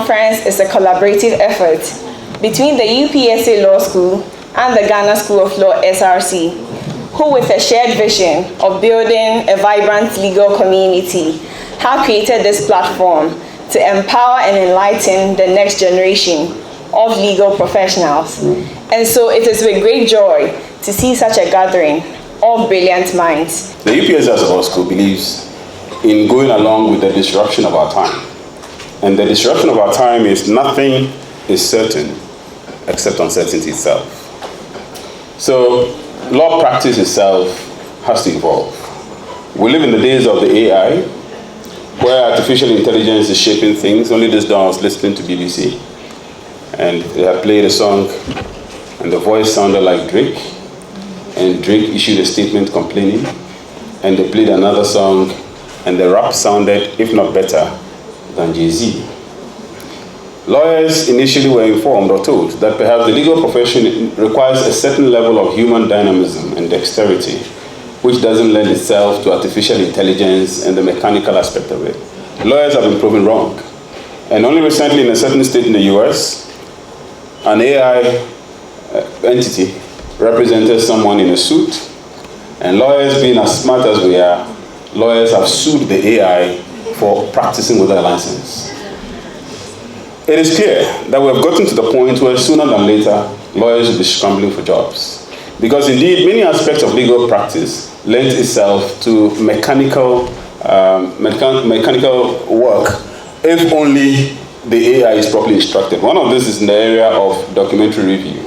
conference is a collaborative effort between the UPSA Law School and the Ghana School of Law SRC, who with a shared vision of building a vibrant legal community have created this platform to empower and enlighten the next generation of legal professionals. And so it is with great joy to see such a gathering of brilliant minds. The UPSA Law School believes in going along with the disruption of our time. And the disruption of our time is nothing is certain except uncertainty itself. So law practice itself has to evolve. We live in the days of the AI, where artificial intelligence is shaping things. Only this day I was listening to BBC, and they had played a song, and the voice sounded like Drake, and Drake issued a statement complaining, and they played another song, and the rap sounded, if not better, than Jay-Z. Lawyers initially were informed or told that perhaps the legal profession requires a certain level of human dynamism and dexterity, which doesn't lend itself to artificial intelligence and the mechanical aspect of it. Lawyers have been proven wrong. And only recently in a certain state in the US, an AI entity represented someone in a suit, and lawyers, being as smart as we are, lawyers have sued the AI for practicing without a license. It is clear that we have gotten to the point where sooner than later, lawyers will be scrambling for jobs. Because indeed, many aspects of legal practice lend itself to mechanical work if only the AI is properly instructed. One of this is in the area of documentary review.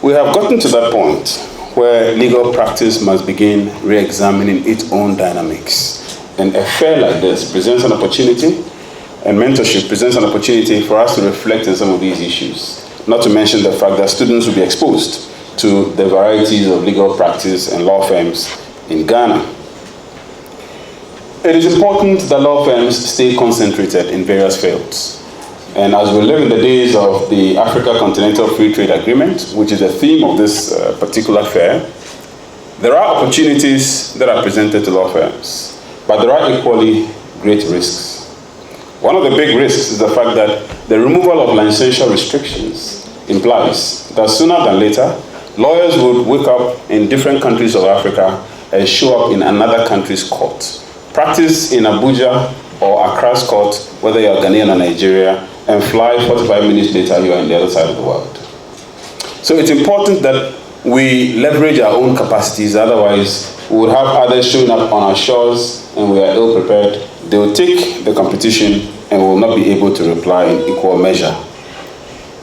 We have gotten to that point where legal practice must begin re-examining its own dynamics. And a fair like this presents an opportunity, and mentorship presents an opportunity for us to reflect on some of these issues. Not to mention the fact that students will be exposed to the varieties of legal practice and law firms in Ghana. It is important that law firms stay concentrated in various fields. And as we live in the days of the Africa Continental Free Trade Agreement, which is the theme of this particular fair, there are opportunities that are presented to law firms, but there are equally great risks. One of the big risks is the fact that the removal of licensure restrictions implies that sooner than later, lawyers would wake up in different countries of Africa and show up in another country's court. Practice in Abuja or Accra's court, whether you're Ghanaian or Nigeria, and fly 45 minutes later, you are on the other side of the world. So it's important that we leverage our own capacities, otherwise we would have others showing up on our shores and we are ill prepared. They will take the competition and will not be able to reply in equal measure.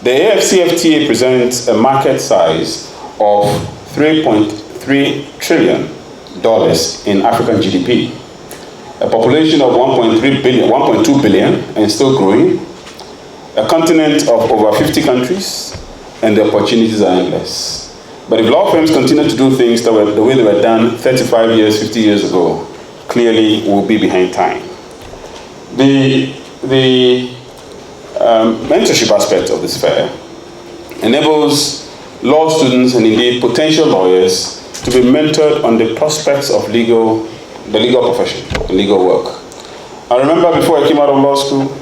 The AFCFTA presents a market size of $3.3 trillion in African GDP, a population of 1.2 billion and still growing, a continent of over 50 countries, and the opportunities are endless. But if law firms continue to do things the way they were done 35 years, 50 years ago, clearly we'll be behind time. The mentorship aspect of this fair enables law students and indeed potential lawyers to be mentored on the prospects of the legal profession and legal work. I remember before I came out of law school,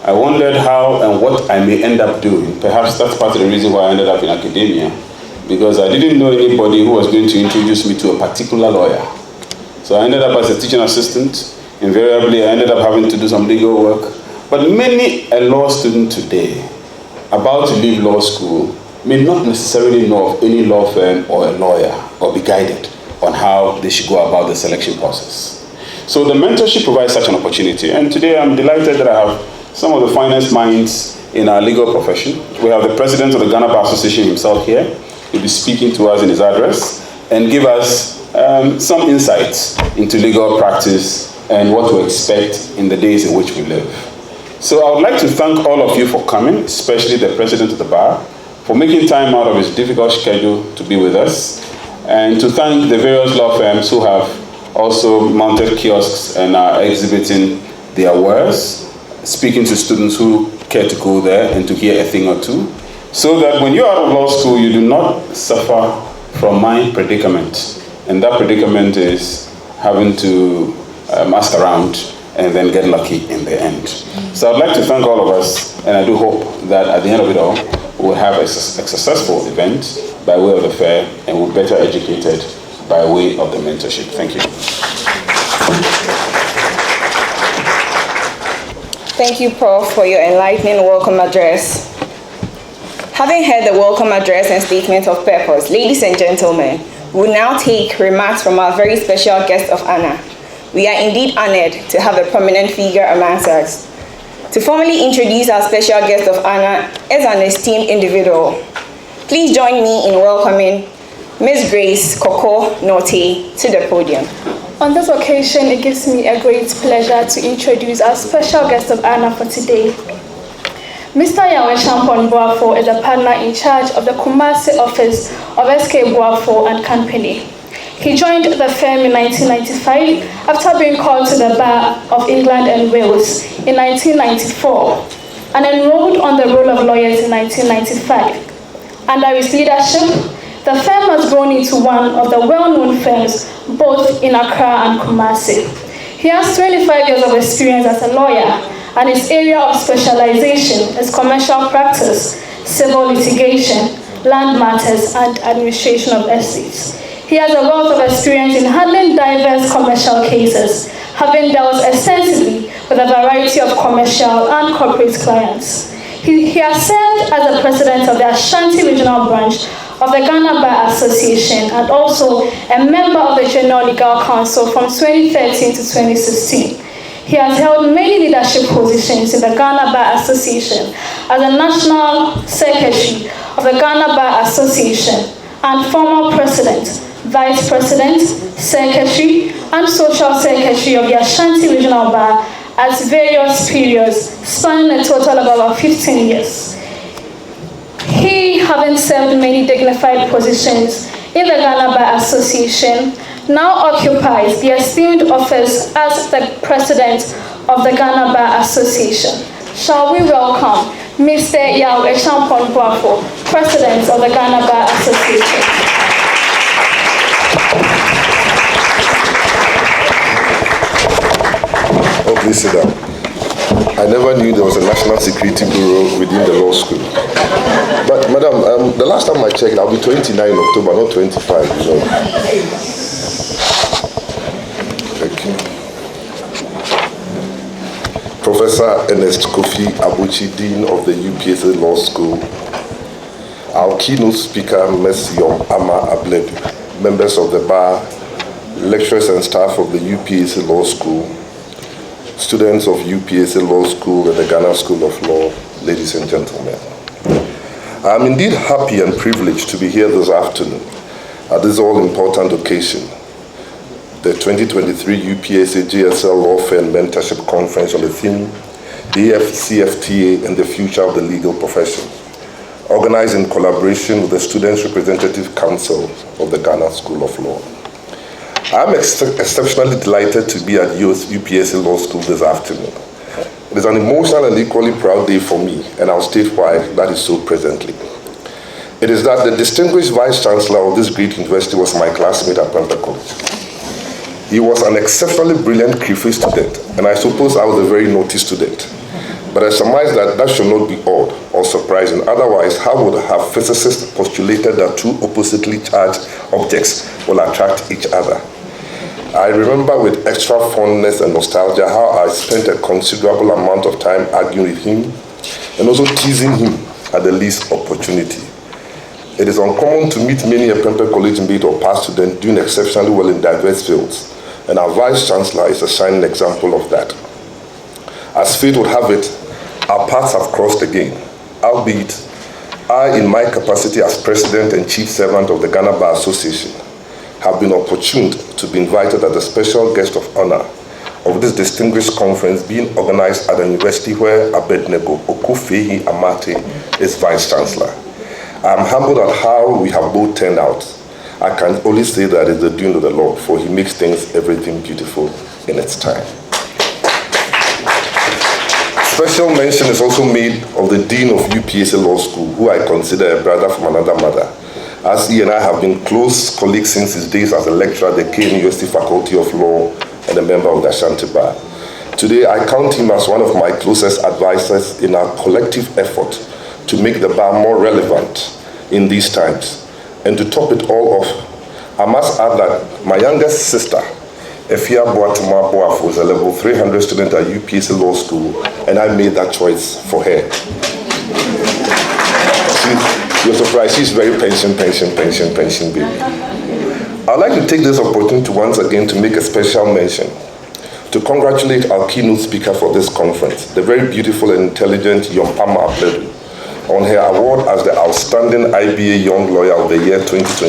I wondered how and what I may end up doing. Perhaps that's part of the reason why I ended up in academia, because I didn't know anybody who was going to introduce me to a particular lawyer. So I ended up as a teaching assistant. Invariably, I ended up having to do some legal work. But many a law student today about to leave law school may not necessarily know of any law firm or a lawyer or be guided on how they should go about the selection process. So the mentorship provides such an opportunity. And today I'm delighted that I have some of the finest minds in our legal profession. We have the president of the Ghana Bar Association himself here. He'll be speaking to us in his address and give us some insights into legal practice and what to expect in the days in which we live. So I would like to thank all of you for coming, especially the president of the bar, for making time out of his difficult schedule to be with us, and to thank the various law firms who have also mounted kiosks and are exhibiting their wares, speaking to students who care to go there and to hear a thing or two, so that when you're out of law school, you do not suffer from my predicament. And that predicament is having to ask around and then get lucky in the end. So I'd like to thank all of us, and I do hope that at the end of it all, we'll have a successful event by way of the fair, and we're better educated by way of the mentorship. Thank you. Thank you, Prof, for your enlightening welcome address. Having heard the welcome address and statement of purpose, ladies and gentlemen, we will now take remarks from our very special guest of honor. We are indeed honored to have a prominent figure amongst us. To formally introduce our special guest of honor as an esteemed individual, please join me in welcoming Ms. Grace Koko Norte to the podium. On this occasion, it gives me a great pleasure to introduce our special guest of honor for today. Mr. Yahweh Champon Boafo is a partner in charge of the Kumasi office of SK Boafo and Company. He joined the firm in 1995 after being called to the Bar of England and Wales in 1994 and enrolled on the Roll of Lawyers in 1995. Under his leadership, the firm has grown into one of the well-known firms both in Accra and Kumasi. He has 25 years of experience as a lawyer, and his area of specialization is commercial practice, civil litigation, land matters, and administration of estates. He has a wealth of experience in handling diverse commercial cases, having dealt extensively with a variety of commercial and corporate clients. He has served as the president of the Ashanti Regional Branch of the Ghana Bar Association and also a member of the General Legal Council from 2013 to 2016. He has held many leadership positions in the Ghana Bar Association as a National Secretary of the Ghana Bar Association and former President, Vice President, Secretary, and Social Secretary of the Ashanti Regional Bar at various periods, spanning a total of about 15 years. He, having served many dignified positions in the Ghana Bar Association, now occupies the esteemed office as the President of the Ghana Bar Association. Shall we welcome Mr. Yahweh Champon Boafo, President of the Ghana Bar Association. Oh, please sit down. I never knew there was a National Security Bureau within the law school. But, madam, the last time I checked, I'll be 29 in October, not 25, you know. Okay. Professor Ernest Kofi Abuchi, Dean of the UPSA Law School. Our keynote speaker, Ms. Yom Ama Abledu, members of the bar, lecturers and staff of the UPSA Law School, students of UPSA Law School and the Ghana School of Law, ladies and gentlemen. I am indeed happy and privileged to be here this afternoon at this all-important occasion, the 2023 UPSA GSL Law Fair and Mentorship Conference on the theme, the CFTA and the Future of the Legal Profession, organized in collaboration with the Students' Representative Council of the Ghana School of Law. I'm exceptionally delighted to be at UPSA Law School this afternoon. It is an emotional and equally proud day for me, and I'll state why that is so presently. It is that the distinguished Vice Chancellor of this great university was my classmate at Prempeh College. He was an exceptionally brilliant CRIFE student, and I suppose I was a very naughty student. But I surmise that should not be odd or surprising. Otherwise, how would have physicists postulated that two oppositely charged objects will attract each other? I remember with extra fondness and nostalgia how I spent a considerable amount of time arguing with him and also teasing him at the least opportunity. It is uncommon to meet many a Prempeh College mate or past student doing exceptionally well in diverse fields, and our Vice Chancellor is a shining example of that. As fate would have it, our paths have crossed again, albeit I, in my capacity as President and Chief Servant of the Ghana Bar Association, have been opportuned to be invited as a special guest of honor of this distinguished conference being organized at the university where Abednego Okufehi Amate is Vice Chancellor. I am humbled at how we have both turned out. I can only say that it's the doing of the Lord, for he makes everything beautiful in its time. Special mention is also made of the Dean of UPSA Law School, who I consider a brother from another mother, as he and I have been close colleagues since his days as a lecturer at the KNUST Faculty of Law and a member of the Ashanti Bar. Today, I count him as one of my closest advisors in our collective effort to make the bar more relevant in these times. And to top it all off, I must add that my youngest sister, Efia Boatuma Boafo, was a level 300 student at UPSA Law School, and I made that choice for her. You're surprised, she's very pension baby. I'd like to take this opportunity once again to make a special mention to congratulate our keynote speaker for this conference, the very beautiful and intelligent Yompama Abledu, on her award as the Outstanding IBA Young Lawyer of the Year 2022.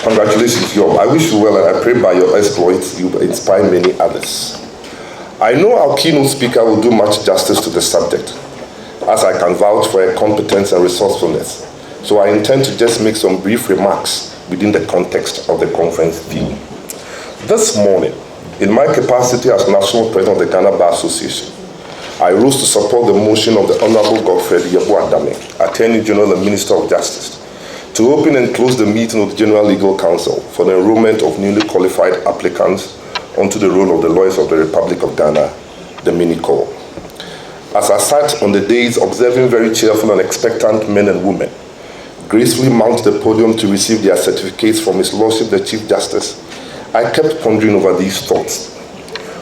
Congratulations, Yom. I wish you well, and I pray by your exploits you will inspire many others. I know our keynote speaker will do much justice to the subject, as I can vouch for her competence and resourcefulness. So I intend to just make some brief remarks within the context of the conference theme. This morning, in my capacity as National President of the Ghana Bar Association, I rose to support the motion of the Honorable Godfrey Yeboah-Dame, Attorney General and Minister of Justice, to open and close the meeting of the General Legal Council for the enrollment of newly qualified applicants onto the roll of the Lawyers of the Republic of Ghana, the mini-call. As I sat on the days observing very cheerful and expectant men and women gracefully mount the podium to receive their certificates from His Lordship the Chief Justice, I kept pondering over these thoughts.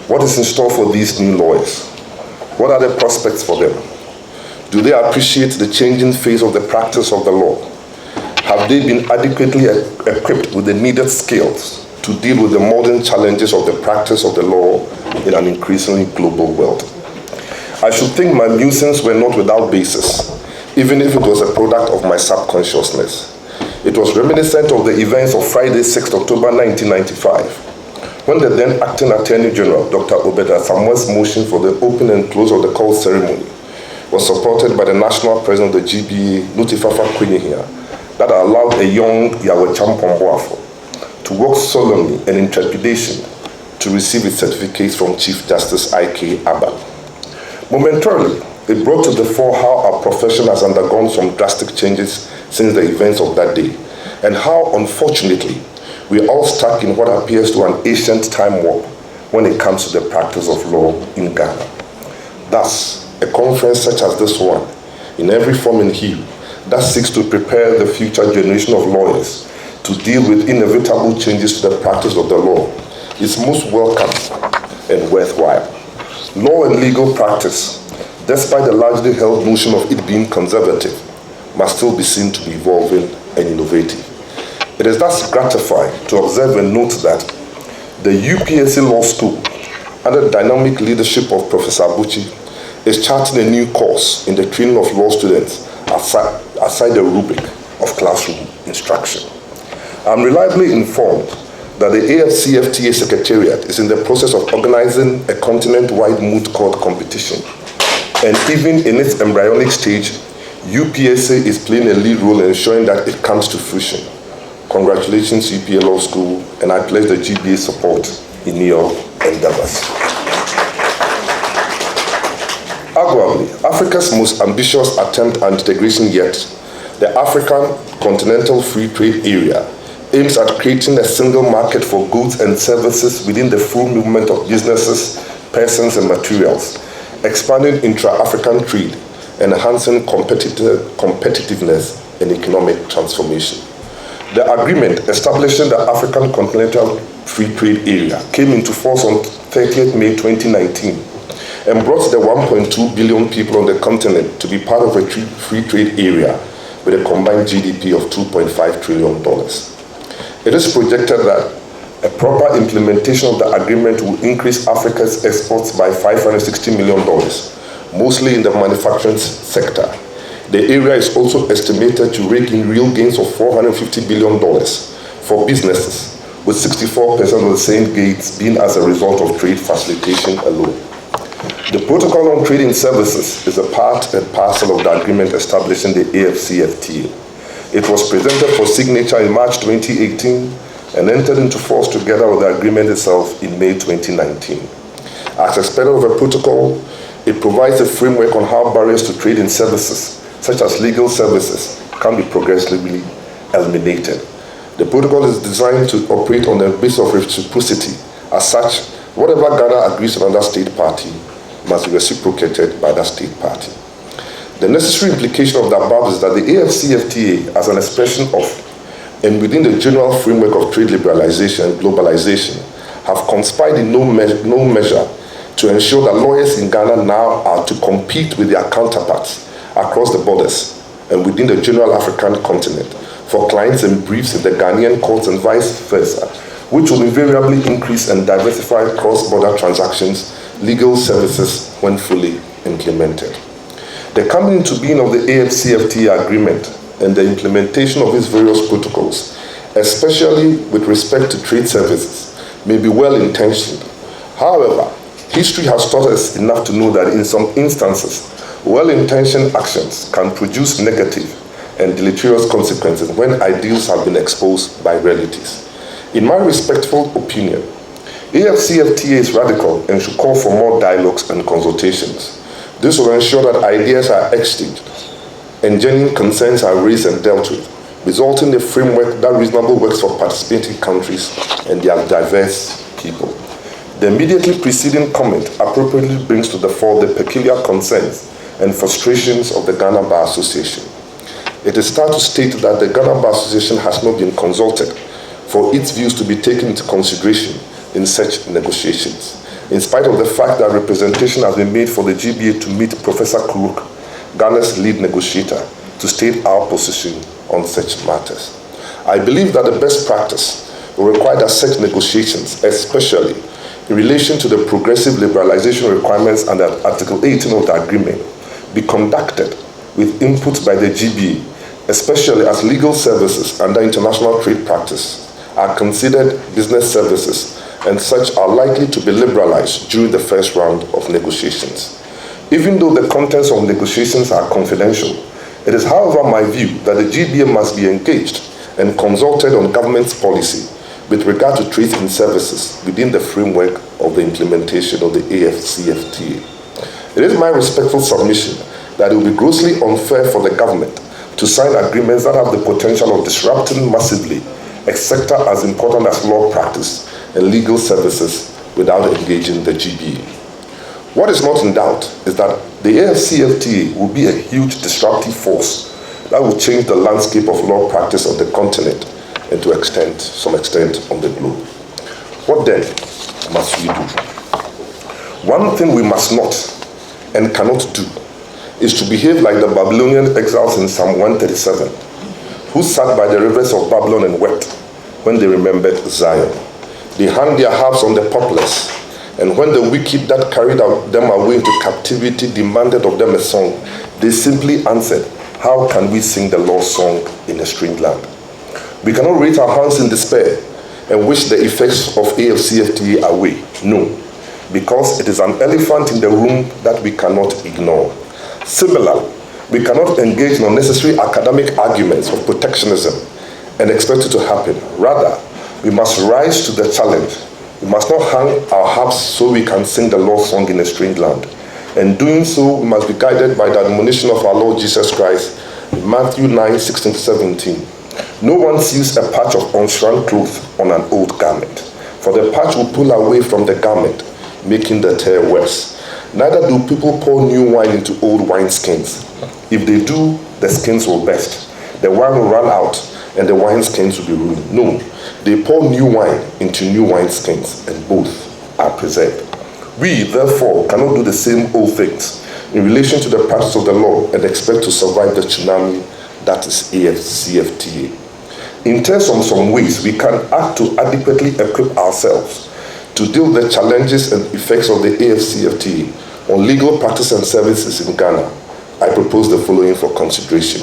What is in store for these new lawyers? What are the prospects for them? Do they appreciate the changing phase of the practice of the law? Have they been adequately equipped with the needed skills to deal with the modern challenges of the practice of the law in an increasingly global world? I should think my musings were not without basis, even if it was a product of my subconsciousness. It was reminiscent of the events of Friday, 6th October 1995, when the then acting Attorney General, Dr. Obeda Samuel's motion for the open and close of the call ceremony was supported by the National President of the GBA, Nutifafa Quinihia, that allowed a young Yahweh Champon Boafo to work solemnly and in trepidation to receive his certificates from Chief Justice I.K. Abba. Momentarily, it brought to the fore how our profession has undergone some drastic changes since the events of that day, and how, unfortunately, we're all stuck in what appears to an ancient time warp when it comes to the practice of law in Ghana. Thus, a conference such as this one, in every form and hue, that seeks to prepare the future generation of lawyers to deal with inevitable changes to the practice of the law, is most welcome and worthwhile. Law and legal practice, despite the largely held notion of it being conservative, must still be seen to be evolving and innovative. It is thus gratifying to observe and note that the UPSA Law School, under the dynamic leadership of Professor Abuchi, is charting a new course in the training of law students aside the rubric of classroom instruction. I'm reliably informed that the AFCFTA Secretariat is in the process of organizing a continent-wide moot court competition. And even in its embryonic stage, UPSA is playing a lead role in ensuring that it comes to fruition. Congratulations, UPSA Law School, and I pledge the GBA support in your endeavors. Arguably, Africa's most ambitious attempt at integration yet, the African Continental Free Trade Area, aims at creating a single market for goods and services within the full movement of businesses, persons, and materials, expanding intra-African trade, and enhancing competitiveness and economic transformation. The agreement establishing the African Continental Free Trade Area came into force on 30th May 2019 and brought the 1.2 billion people on the continent to be part of a free trade area with a combined GDP of $2.5 trillion. It is projected that a proper implementation of the agreement will increase Africa's exports by $560 million, mostly in the manufacturing sector. The area is also estimated to rake in real gains of $450 billion for businesses, with 64% of the same gains being as a result of trade facilitation alone. The Protocol on Trading Services is a part and parcel of the agreement establishing the AFCFTA. It was presented for signature in March 2018 and entered into force together with the agreement itself in May 2019. As expected of a protocol, it provides a framework on how barriers to trade in services, such as legal services, can be progressively eliminated. The protocol is designed to operate on the basis of reciprocity As such, whatever Ghana agrees with another state party must be reciprocated by that state party. The necessary implication of the above is that the AFCFTA, as an expression of and within the general framework of trade liberalization and globalization, have conspired in no measure to ensure that lawyers in Ghana now are to compete with their counterparts across the borders and within the general African continent for clients and briefs in the Ghanaian courts and vice versa, which will invariably increase and diversify cross-border transactions, legal services when fully implemented. The coming into being of the AFCFTA agreement and the implementation of its various protocols, especially with respect to trade services, may be well-intentioned. However, history has taught us enough to know that in some instances, well-intentioned actions can produce negative and deleterious consequences when ideals have been exposed by realities. In my respectful opinion, AFCFTA is radical and should call for more dialogues and consultations. This will ensure that ideas are exchanged and genuine concerns are raised and dealt with, resulting in a framework that reasonably works for participating countries and their diverse people. The immediately preceding comment appropriately brings to the fore the peculiar concerns and frustrations of the Ghana Bar Association. It is fair to state that the Ghana Bar Association has not been consulted for its views to be taken into consideration in such negotiations, in spite of the fact that representation has been made for the GBA to meet Professor Kuruk, Ghana's lead negotiator, to state our position on such matters. I believe that the best practice will require that such negotiations, especially in relation to the progressive liberalization requirements under Article 18 of the agreement, be conducted with input by the GBA, especially as legal services under international trade practice are considered business services and such are likely to be liberalized during the first round of negotiations. Even though the contents of negotiations are confidential, it is, however, my view that the GBA must be engaged and consulted on government's policy with regard to trade and services within the framework of the implementation of the AFCFTA. It is my respectful submission that it will be grossly unfair for the government to sign agreements that have the potential of disrupting massively a sector as important as law practice and legal services without engaging the GBA. What is not in doubt is that the AFCFTA will be a huge disruptive force that will change the landscape of law practice on the continent and to some extent on the globe. What then must we do? One thing we must not and cannot do is to behave like the Babylonian exiles in Psalm 137, who sat by the rivers of Babylon and wept when they remembered Zion. They hung their harps on the poplars, and when the wicked that carried them away into captivity demanded of them a song, they simply answered, "How can we sing the Lord's song in a strange land?" We cannot raise our hands in despair and wish the effects of AFCFTA away. No, because it is an elephant in the room that we cannot ignore. Similarly, we cannot engage in unnecessary academic arguments of protectionism and expect it to happen. Rather, we must rise to the challenge. We must not hang our harps so we can sing the Lord's song in a strange land. And doing so, we must be guided by the admonition of our Lord Jesus Christ, Matthew 9:16-17. No one sews a patch of unshrunk cloth on an old garment, for the patch will pull away from the garment, making the tear worse. Neither do people pour new wine into old wineskins. If they do, the skins will burst. The wine will run out, and the wineskins will be ruined. No, they pour new wine into new wineskins, and both are preserved. We, therefore, cannot do the same old things in relation to the practice of the law and expect to survive the tsunami that is AFCFTA. In terms of some ways, we can act to adequately equip ourselves to deal with the challenges and effects of the AFCFTA on legal practice and services in Ghana. I propose the following for consideration.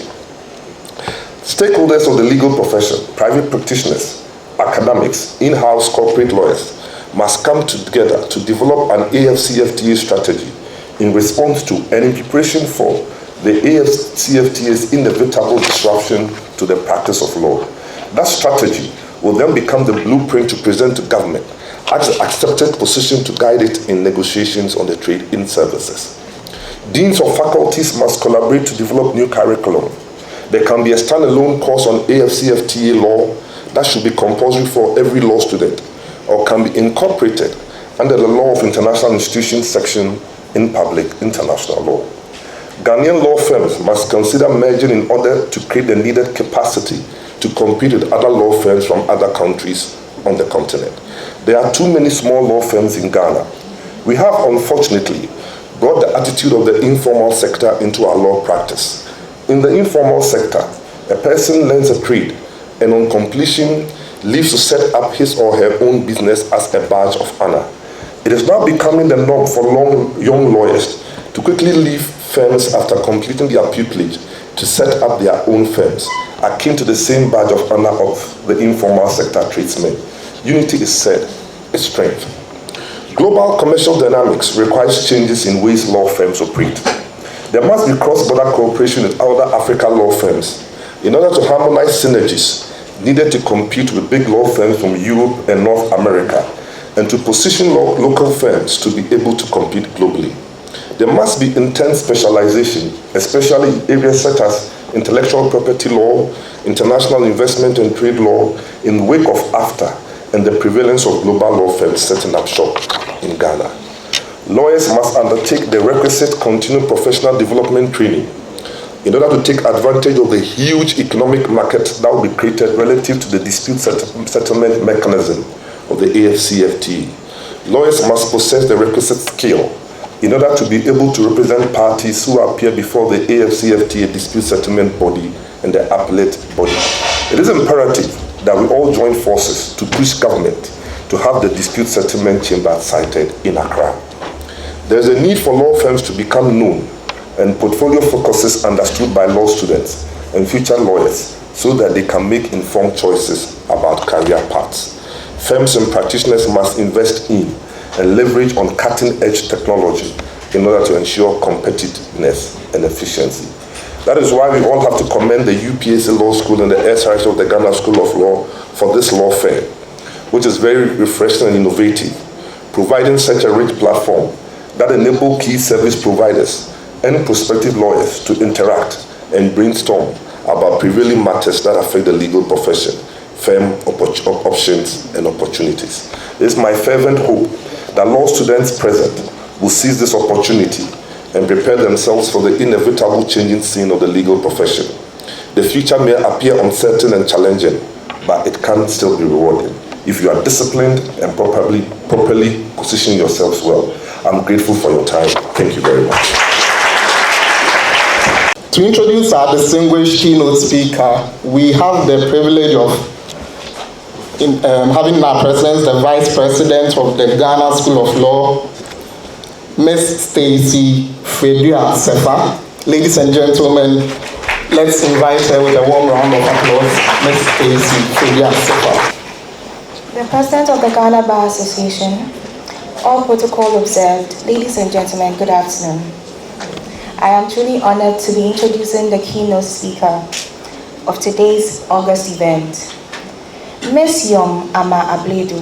Stakeholders of the legal profession, private practitioners, academics, in-house corporate lawyers must come together to develop an AFCFTA strategy in response to and in preparation for the AFCFTA's inevitable disruption to the practice of law. That strategy will then become the blueprint to present to government as an accepted position to guide it in negotiations on the trade in services. Deans of faculties must collaborate to develop new curriculum. There can be a standalone course on AFCFTA law that should be compulsory for every law student, or can be incorporated under the Law of International Institutions section in public international law. Ghanaian law firms must consider merging in order to create the needed capacity to compete with other law firms from other countries on the continent. There are too many small law firms in Ghana. We have, unfortunately, brought the attitude of the informal sector into our law practice. In the informal sector, a person learns a trade and on completion leaves to set up his or her own business as a badge of honor. It is now becoming the norm for young lawyers to quickly leave firms after completing their pupillage to set up their own firms, akin to the same badge of honor of the informal sector tradesmen. Unity is said, is strength. Global commercial dynamics requires changes in ways law firms operate. There must be cross-border cooperation with other African law firms in order to harmonize synergies needed to compete with big law firms from Europe and North America and to position local firms to be able to compete globally. There must be intense specialization, especially in areas such as intellectual property law, international investment and trade law, in the wake of AFTA and the prevalence of global law firms setting up shop in Ghana. Lawyers must undertake the requisite continued professional development training in order to take advantage of the huge economic market that will be created relative to the dispute settlement mechanism of the AFCFTA. Lawyers must possess the requisite skill in order to be able to represent parties who appear before the AFCFTA dispute settlement body and the appellate body. It is imperative that we all join forces to push government to have the dispute settlement chamber sited in Accra. There is a need for law firms to become known and portfolio focuses understood by law students and future lawyers so that they can make informed choices about career paths. Firms and practitioners must invest in and leverage on cutting-edge technology in order to ensure competitiveness and efficiency. That is why we all have to commend the UPSA Law School and the SRS of the Ghana School of Law for this law fair, which is very refreshing and innovative, providing such a rich platform that enable key service providers and prospective lawyers to interact and brainstorm about prevailing matters that affect the legal profession, firm options and opportunities. It is my fervent hope that law students present will seize this opportunity and prepare themselves for the inevitable changing scene of the legal profession. The future may appear uncertain and challenging, but it can still be rewarding if you are disciplined and properly position yourselves well. I'm grateful for your time. Thank you very much. To introduce our distinguished keynote speaker, we have the privilege of having in our presence the Vice President of the Ghana School of Law, Ms. Stacy Fredua Sefa. Ladies and gentlemen, let's invite her with a warm round of applause, Ms. Stacy Fredua Sefa. The President of the Ghana Bar Association, all protocol observed, ladies and gentlemen, good afternoon. I am truly honored to be introducing the keynote speaker of today's August event. Ms. Yom Ama Abledu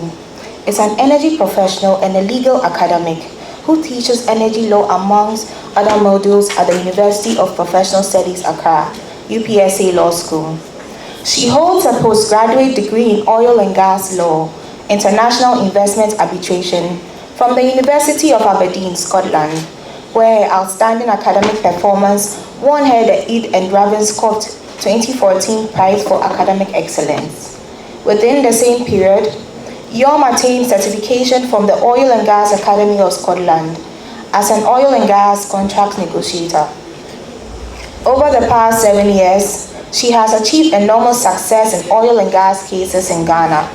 is an energy professional and a legal academic who teaches energy law amongst other modules at the University of Professional Studies, Accra, UPSA Law School. She holds a postgraduate degree in oil and gas law, international investment arbitration from the University of Aberdeen, Scotland, where her outstanding academic performance won her the Eid and Ravenscroft 2014 Prize for Academic Excellence. Within the same period, Yom attained certification from the Oil and Gas Academy of Scotland as an oil and gas contract negotiator. Over the past 7 years, she has achieved enormous success in oil and gas cases in Ghana.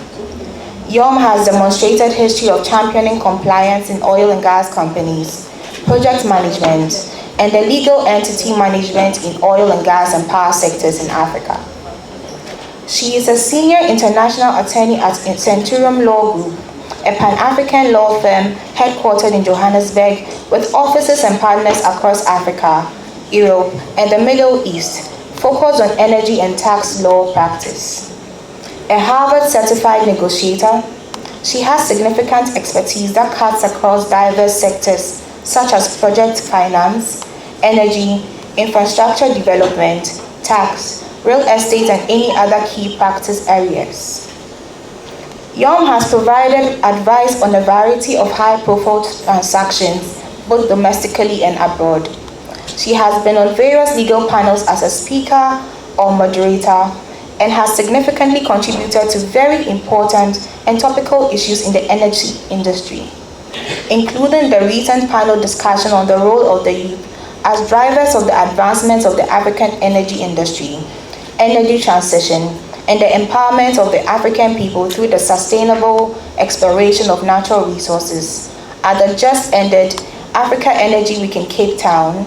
Yom has demonstrated history of championing compliance in oil and gas companies, project management, and the legal entity management in oil and gas and power sectors in Africa. She is a senior international attorney at Centurium Law Group, a Pan-African law firm headquartered in Johannesburg with offices and partners across Africa, Europe, and the Middle East, focused on energy and tax law practice. A Harvard-certified negotiator, she has significant expertise that cuts across diverse sectors such as project finance, energy, infrastructure development, tax, real estate, and any other key practice areas. YOM has provided advice on a variety of high-profile transactions, both domestically and abroad. She has been on various legal panels as a speaker or moderator and has significantly contributed to very important and topical issues in the energy industry, including the recent panel discussion on the role of the youth as drivers of the advancement of the African energy industry, energy transition, and the empowerment of the African people through the sustainable exploration of natural resources at the just ended Africa Energy Week in Cape Town,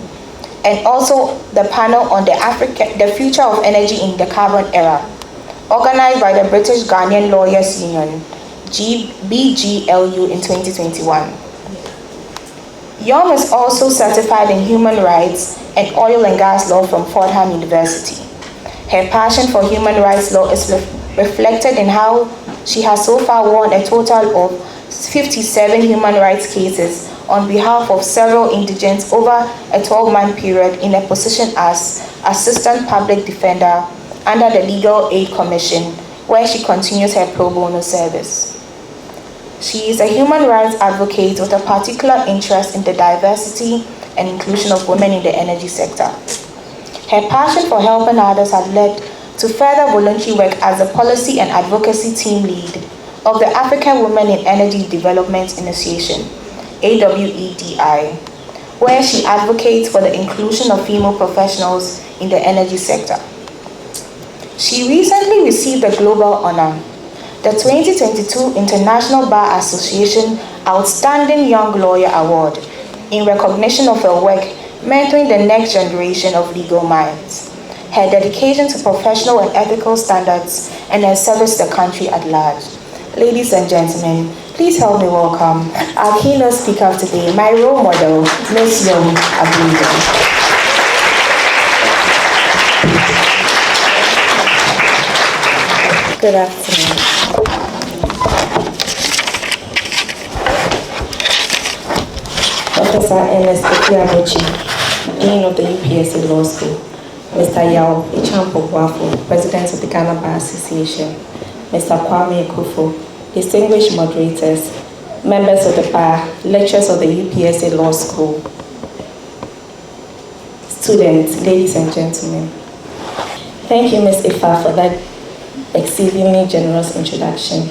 and also the panel on the future of energy in the carbon era, organized by the British Ghanaian Lawyers Union, BGLU, in 2021. YOM is also certified in human rights and oil and gas law from Fordham University. Her passion for human rights law is reflected in how she has so far won a total of 57 human rights cases on behalf of several indigents over a 12-month period in a position as Assistant Public Defender under the Legal Aid Commission, where she continues her pro bono service. She is a human rights advocate with a particular interest in the diversity and inclusion of women in the energy sector. Her passion for helping others has led to further voluntary work as the Policy and Advocacy Team Lead of the African Women in Energy Development Initiation, AWEDI, where she advocates for the inclusion of female professionals in the energy sector. She recently received the global honor, the 2022 International Bar Association Outstanding Young Lawyer Award, in recognition of her work mentoring the next generation of legal minds, her dedication to professional and ethical standards, and her service to the country at large. Ladies and gentlemen, please help me welcome our keynote speaker of today, my role model, Ms. Yom Abuja. Good afternoon. Professor Ernest Abuchi, Dean of the UPSA Law School, Mr. Yao Ichampo, President of the Ghana Bar Association, Mr. Kwame Ekufo, distinguished moderators, members of the bar, lecturers of the UPSA Law School, students, ladies and gentlemen. Thank you, Ms. Ifa, for that exceedingly generous introduction.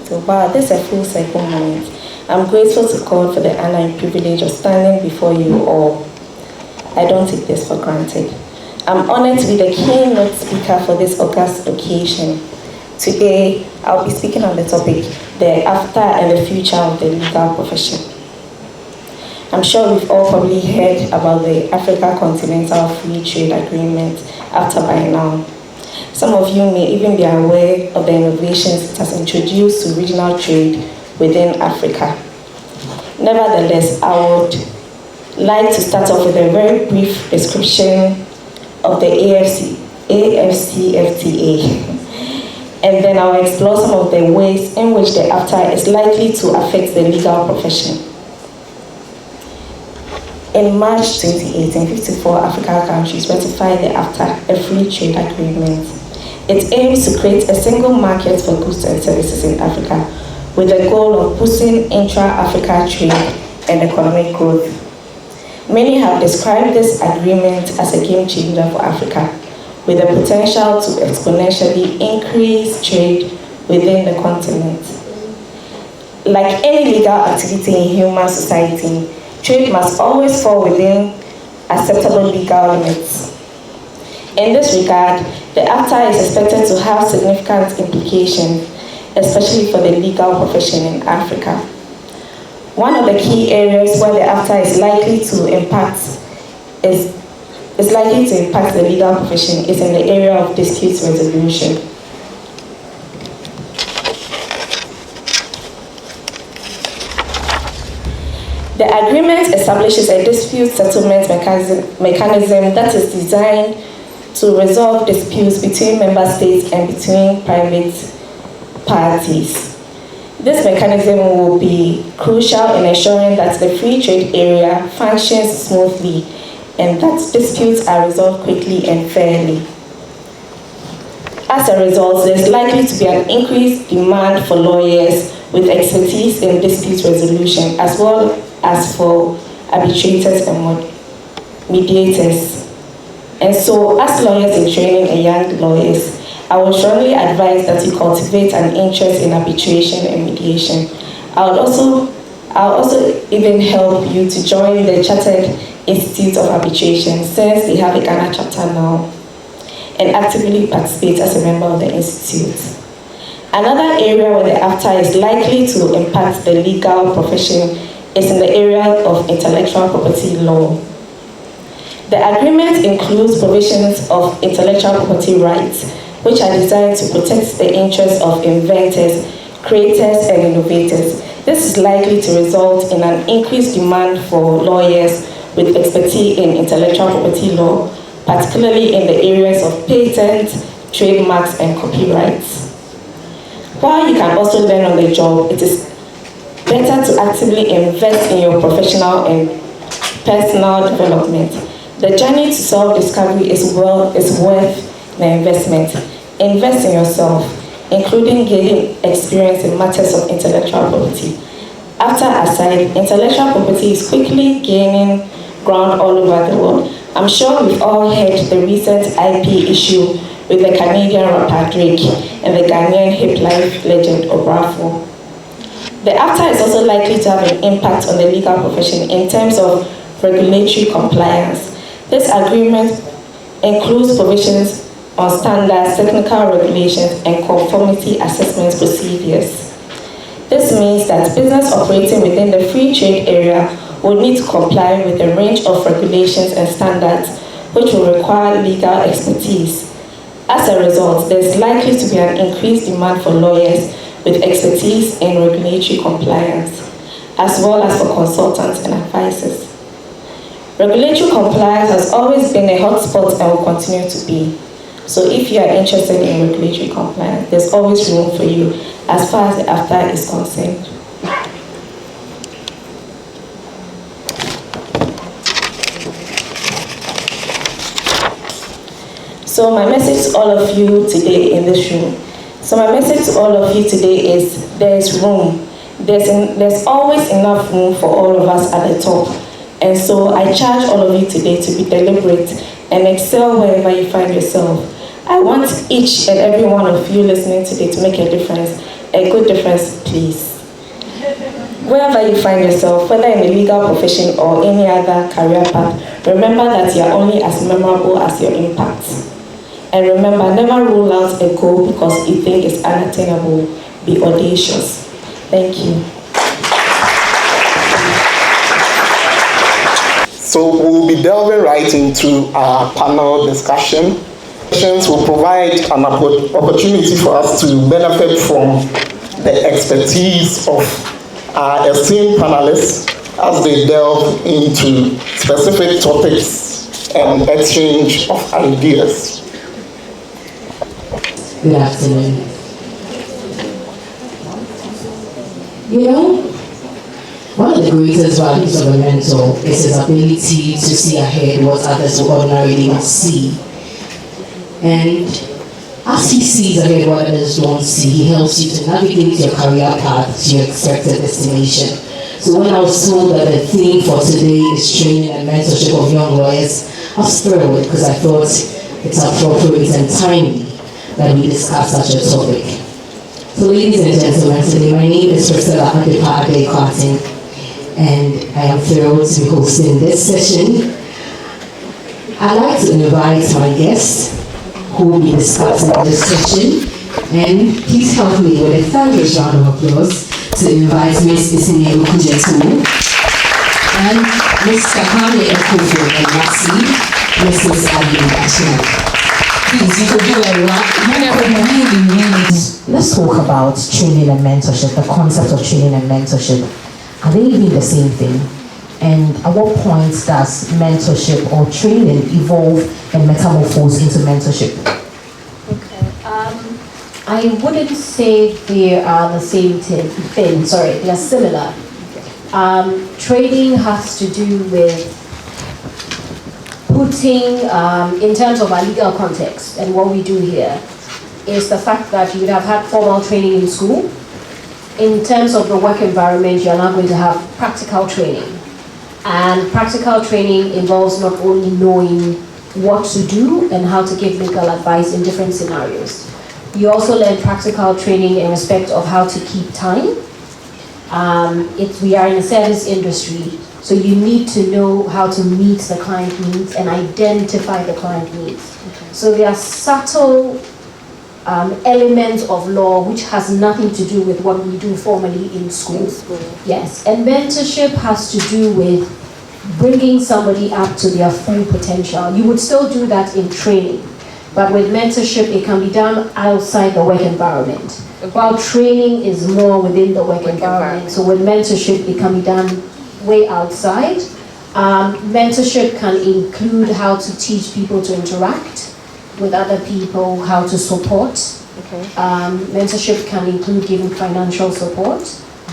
So, wow, this is a full circle moment. I'm grateful to God for the honor and privilege of standing before you all. I don't take this for granted. I'm honored to be the keynote speaker for this august occasion. Today, I'll be speaking on the topic, the after and the future of the legal profession. I'm sure we've all probably heard about the Africa Continental Free Trade Agreement after by now. Some of you may even be aware of the innovations it has introduced to regional trade within Africa. Nevertheless, I would like to start off with a very brief description of the AFCFTA, and then I'll explore some of the ways in which the AFTA is likely to affect the legal profession. In March 2018, 54 African countries ratified the AFTA, a free trade agreement. It aims to create a single market for goods and services in Africa, with the goal of boosting intra-Africa trade and economic growth. Many have described this agreement as a game changer for Africa, with the potential to exponentially increase trade within the continent. Like any legal activity in human society, trade must always fall within acceptable legal limits. In this regard, the AFTA is expected to have significant implications, especially for the legal profession in Africa. One of the key areas where the AFTA is likely to impact the legal profession is in the area of dispute resolution. The agreement establishes a dispute settlement mechanism that is designed to resolve disputes between member states and between private parties. This mechanism will be crucial in ensuring that the free trade area functions smoothly and that disputes are resolved quickly and fairly. As a result, there's likely to be an increased demand for lawyers with expertise in dispute resolution, as well as for arbitrators and mediators. And so, as lawyers in training and young lawyers, I would strongly advise that you cultivate an interest in arbitration and mediation. I'll also even help you to join the Chartered Institute of Arbitration, since they have a Ghana chapter now, and actively participate as a member of the institute. Another area where the AFTA is likely to impact the legal profession is in the area of intellectual property law. The agreement includes provisions of intellectual property rights, which are designed to protect the interests of inventors, creators, and innovators. This is likely to result in an increased demand for lawyers with expertise in intellectual property law, particularly in the areas of patents, trademarks, and copyrights. While you can also learn on the job, it is better to actively invest in your professional and personal development. The journey to self-discovery is worth the investment. Invest in yourself, including gaining experience in matters of intellectual property. After aside, intellectual property is quickly gaining ground all over the world. I'm sure we've all heard the recent IP issue with the Canadian rapper Drake and the Ghanaian hip life legend Obrafo. The AFTA is also likely to have an impact on the legal profession in terms of regulatory compliance. This agreement includes provisions on standards, technical regulations, and conformity assessment procedures. This means that business operating within the free trade area will need to comply with a range of regulations and standards which will require legal expertise. As a result, there is likely to be an increased demand for lawyers with expertise in regulatory compliance, as well as for consultants and advisors. Regulatory compliance has always been a hotspot and will continue to be. So if you are interested in regulatory compliance, there's always room for you as far as the AFTA is concerned. So my message to all of you today in this room. Is there's room. There's always enough room for all of us at the top. And so I charge all of you today to be deliberate and excel wherever you find yourself. I want each and every one of you listening today to make a difference, a good difference, please. Wherever you find yourself, whether in the legal profession or any other career path, remember that you are only as memorable as your impact. And remember, never rule out a goal because you think it's unattainable. Be audacious. Thank you. So we'll be delving right into our panel discussion. Sessions will provide an opportunity for us to benefit from the expertise of our esteemed panelists as they delve into specific topics and exchange of ideas. Good afternoon. You know, one of the greatest values of a mentor is his ability to see ahead what others will ordinarily not see. And as he sees ahead what others don't see, he helps you to navigate your career path to your expected destination. So when I was told that the theme for today is training and mentorship of young lawyers, I was thrilled because I thought it's appropriate and timely that we discuss such a topic. So ladies and gentlemen, today my name is Priscilla Adepa Ade-Carting, and I am thrilled to be hosting this session. I'd like to invite my guests who will be discussing this session, and please help me with a thunderous round of applause to invite Ms. Isine Okujetu and Mr. Hame Ekofo and Maxi, Mrs. Adi Bashir. Please, you could do it right. Let's talk about training and mentorship, the concept of training and mentorship. Are they even the same thing? And at what point does mentorship or training evolve and metamorphose into mentorship? Okay. I wouldn't say they are the same thing. Sorry, they are similar. Training has to do with putting, in terms of our legal context and what we do here, is the fact that you would have had formal training in school. In terms of the work environment, you're now going to have practical training. And practical training involves not only knowing what to do and how to give legal advice in different scenarios. You also learn practical training in respect of how to keep time. We are in a service industry, so you need to know how to meet the client needs and identify the client needs. So there are subtle elements of law which has nothing to do with what we do formally in school. Yes, and mentorship has to do with bringing somebody up to their full potential. You would still do that in training, but with mentorship it can be done outside the work environment. While training is more within the work environment, so with mentorship it can be done way outside. Mentorship can include how to teach people to interact with other people, how to support. Mentorship can include giving financial support,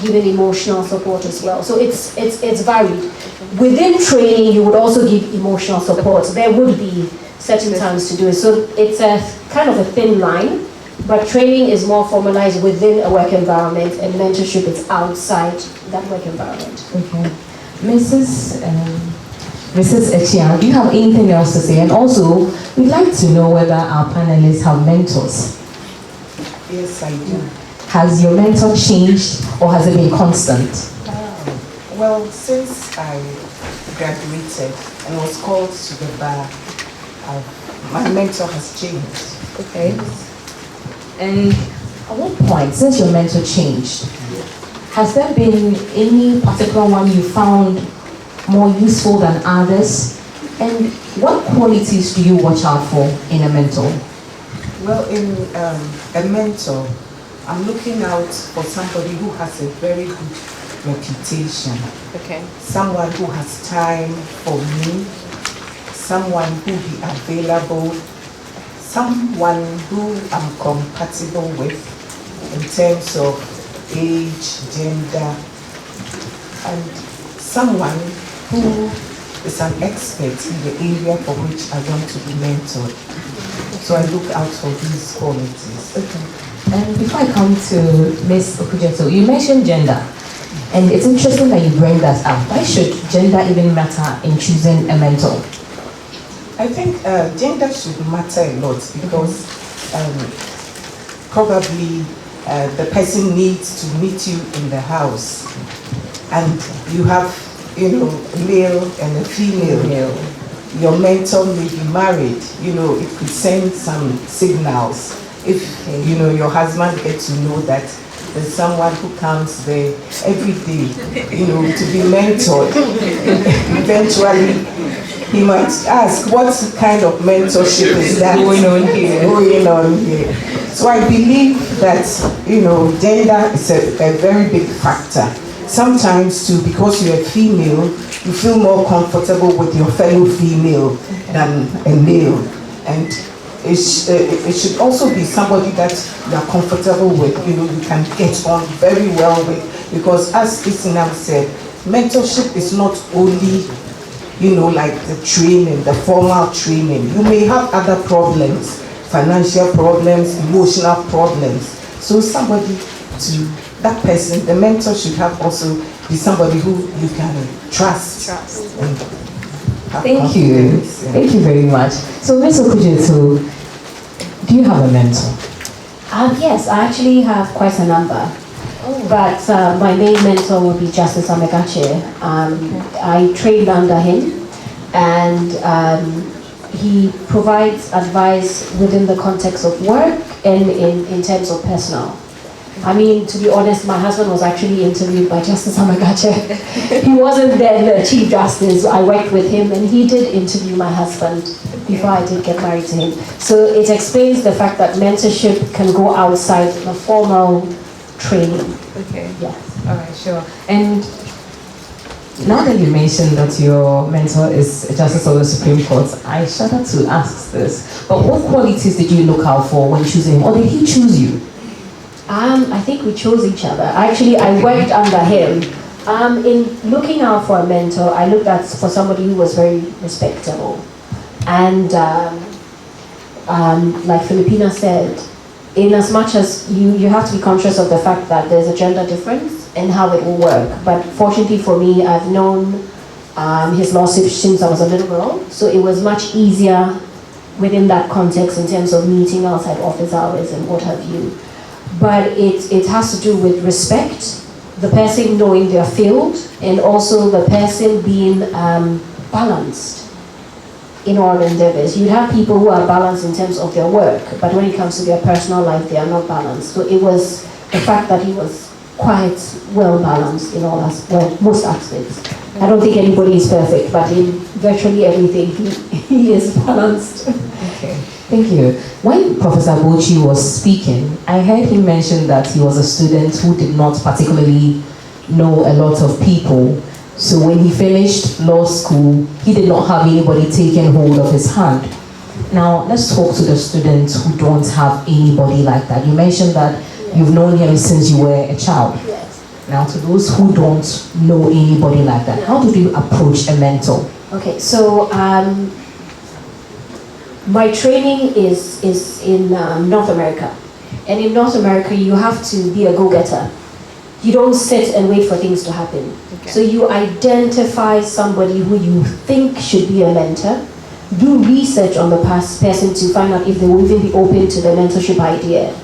giving emotional support as well. So it's varied. Within training, you would also give emotional support. There would be certain times to do it. So it's a kind of a thin line, but training is more formalized within a work environment, and mentorship is outside that work environment. Okay. Mrs. Echia, do you have anything else to say? And also, we'd like to know whether our panelists have mentors. Yes, I do. Has your mentor changed or has it been constant? Well, since I graduated and was called to the bar, my mentor has changed. Okay. And at what point, since your mentor changed, has there been any particular one you found more useful than others? And what qualities do you watch out for in a mentor? Well, in a mentor, I'm looking out for somebody who has a very good reputation. Okay. Someone who has time for me, someone who be available, someone who I'm compatible with in terms of age, gender, and someone who is an expert in the area for which I want to be mentored. So I look out for these qualities. Okay. And before I come to Ms. Okujeto, you mentioned gender. And it's interesting that you bring that up. Why should gender even matter in choosing a mentor? I think gender should matter a lot because probably the person needs to meet you in the house, and you have, male and a female. Your mentor may be married. It could send some signals. If your husband gets to know that there's someone who comes there every day, to be mentored, eventually he might ask, what kind of mentorship is that going on here? So I believe that, gender is a very big factor. Sometimes too, because you're a female, you feel more comfortable with your fellow female than a male. And it should also be somebody that you are comfortable with, you can get on very well with. Because as Isinam said, mentorship is not only, like the training, the formal training. You may have other problems, financial problems, emotional problems. So that person, the mentor should have also be somebody who you can trust. And Thank you. Thank you very much. So Ms. Okujeto, do you have a mentor? Yes, I actually have quite a number. But my main mentor would be Justice Amegache. I trained under him, and he provides advice within the context of work and in terms of personal. I mean, to be honest, my husband was actually interviewed by Justice Amegache. He wasn't then the Chief Justice. I worked with him, and he did interview my husband before I did get married to him. So it explains the fact that mentorship can go outside the formal training. Okay. Yes. All right, sure. And now that you mentioned that your mentor is a Justice of the Supreme Court, I shudder to ask this, but what qualities did you look out for when choosing him, or did he choose you? I think we chose each other. Actually, I worked under him. In looking out for a mentor, I looked at for somebody who was very respectable. And like Filipina said, in as much as you have to be conscious of the fact that there's a gender difference and how it will work. But fortunately for me, I've known his lawship since I was a little girl, so it was much easier within that context in terms of meeting outside office hours and what have you. But it has to do with respect, the person knowing their field, and also the person being balanced in all endeavors. You have people who are balanced in terms of their work, but when it comes to their personal life, they are not balanced. So it was the fact that he was quite well balanced in all most aspects. I don't think anybody is perfect, but in virtually everything, he is balanced. Okay. Thank you. When Professor Abochi was speaking, I heard him mention that he was a student who did not particularly know a lot of people. So when he finished law school, he did not have anybody taking hold of his hand. Now, let's talk to the students who don't have anybody like that. You mentioned that you've known him since you were a child. Yes. Now, to those who don't know anybody like that, how do you approach a mentor? Okay, so my training is in North America. And in North America, you have to be a go-getter. You don't sit and wait for things to happen. Okay. So you identify somebody who you think should be a mentor, do research on the person to find out if they will even be open to the mentorship idea,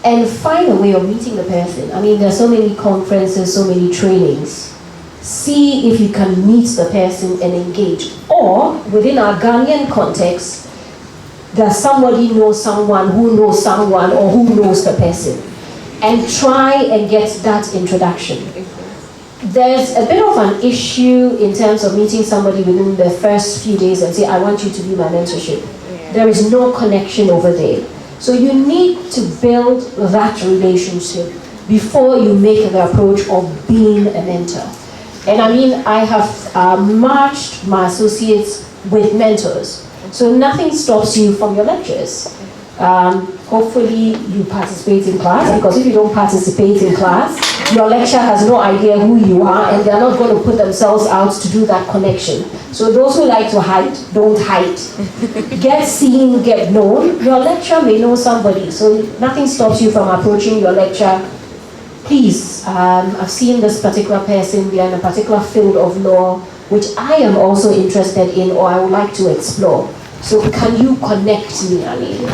and find a way of meeting the person. I mean, there are so many conferences, so many trainings. See if you can meet the person and engage. Or, within our Ghanaian context, does somebody know someone who knows someone or who knows the person? And try and get that introduction. There's a bit of an issue in terms of meeting somebody within the first few days and say, I want you to be my mentorship. Yeah. There is no connection over there. So you need to build that relationship before you make the approach of being a mentor. And I mean, I have matched my associates with mentors. So nothing stops you from your lectures. Hopefully you participate in class, because if you don't participate in class, your lecturer has no idea who you are and they're not going to put themselves out to do that connection. So those who like to hide, don't hide. Get seen, get known. Your lecturer may know somebody, so nothing stops you from approaching your lecturer. Please, I've seen this particular person, we are in a particular field of law, which I am also interested in or I would like to explore. So can you connect me, I mean?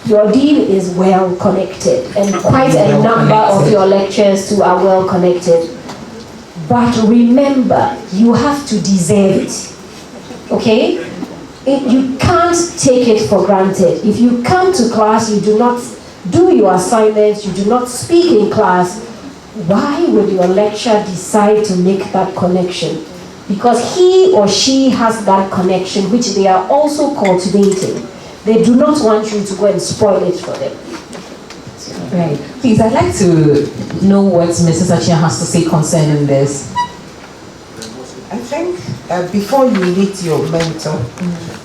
Your dean is well connected, and quite a number of your lecturers too are well connected. But remember, you have to deserve it, okay? You can't take it for granted. If you come to class, you do not do your assignments, you do not speak in class, why would your lecturer decide to make that connection? Because he or she has that connection which they are also cultivating. They do not want you to go and spoil it for them. Right. Please, I'd like to know what Mrs. Achia has to say concerning this. I think before you meet your mentor,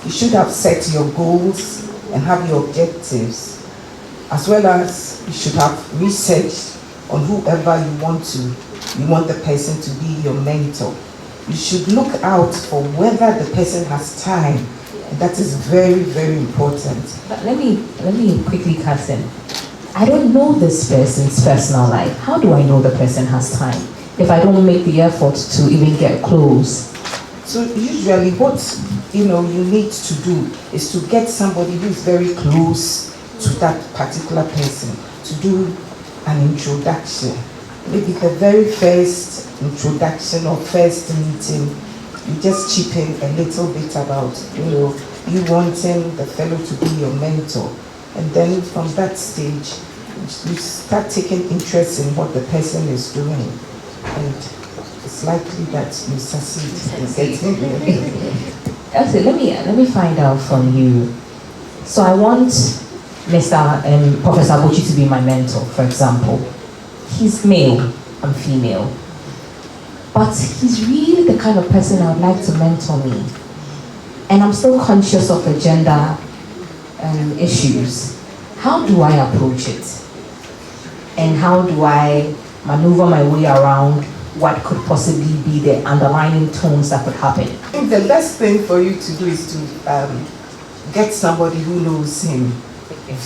you should have set your goals and have your objectives, as well as you should have researched on whoever you want the person to be your mentor. You should look out for whether the person has time. That is very, very important. But let me quickly cut in. I don't know this person's personal life. How do I know the person has time if I don't make the effort to even get close? So usually what you need to do is to get somebody who is very close to that particular person to do an introduction. Maybe the very first introduction or first meeting, you just chip in a little bit about, you wanting the fellow to be your mentor. And then from that stage, you start taking interest in what the person is doing. And it's likely that you succeed in getting there. Okay, let me find out from you. So I want Professor Abochi to be my mentor, for example. He's male, I'm female. But he's really the kind of person I would like to mentor me. And I'm still conscious of the gender issues. How do I approach it? And how do I maneuver my way around what could possibly be the underlying tones that could happen? I think the best thing for you to do is to get somebody who knows him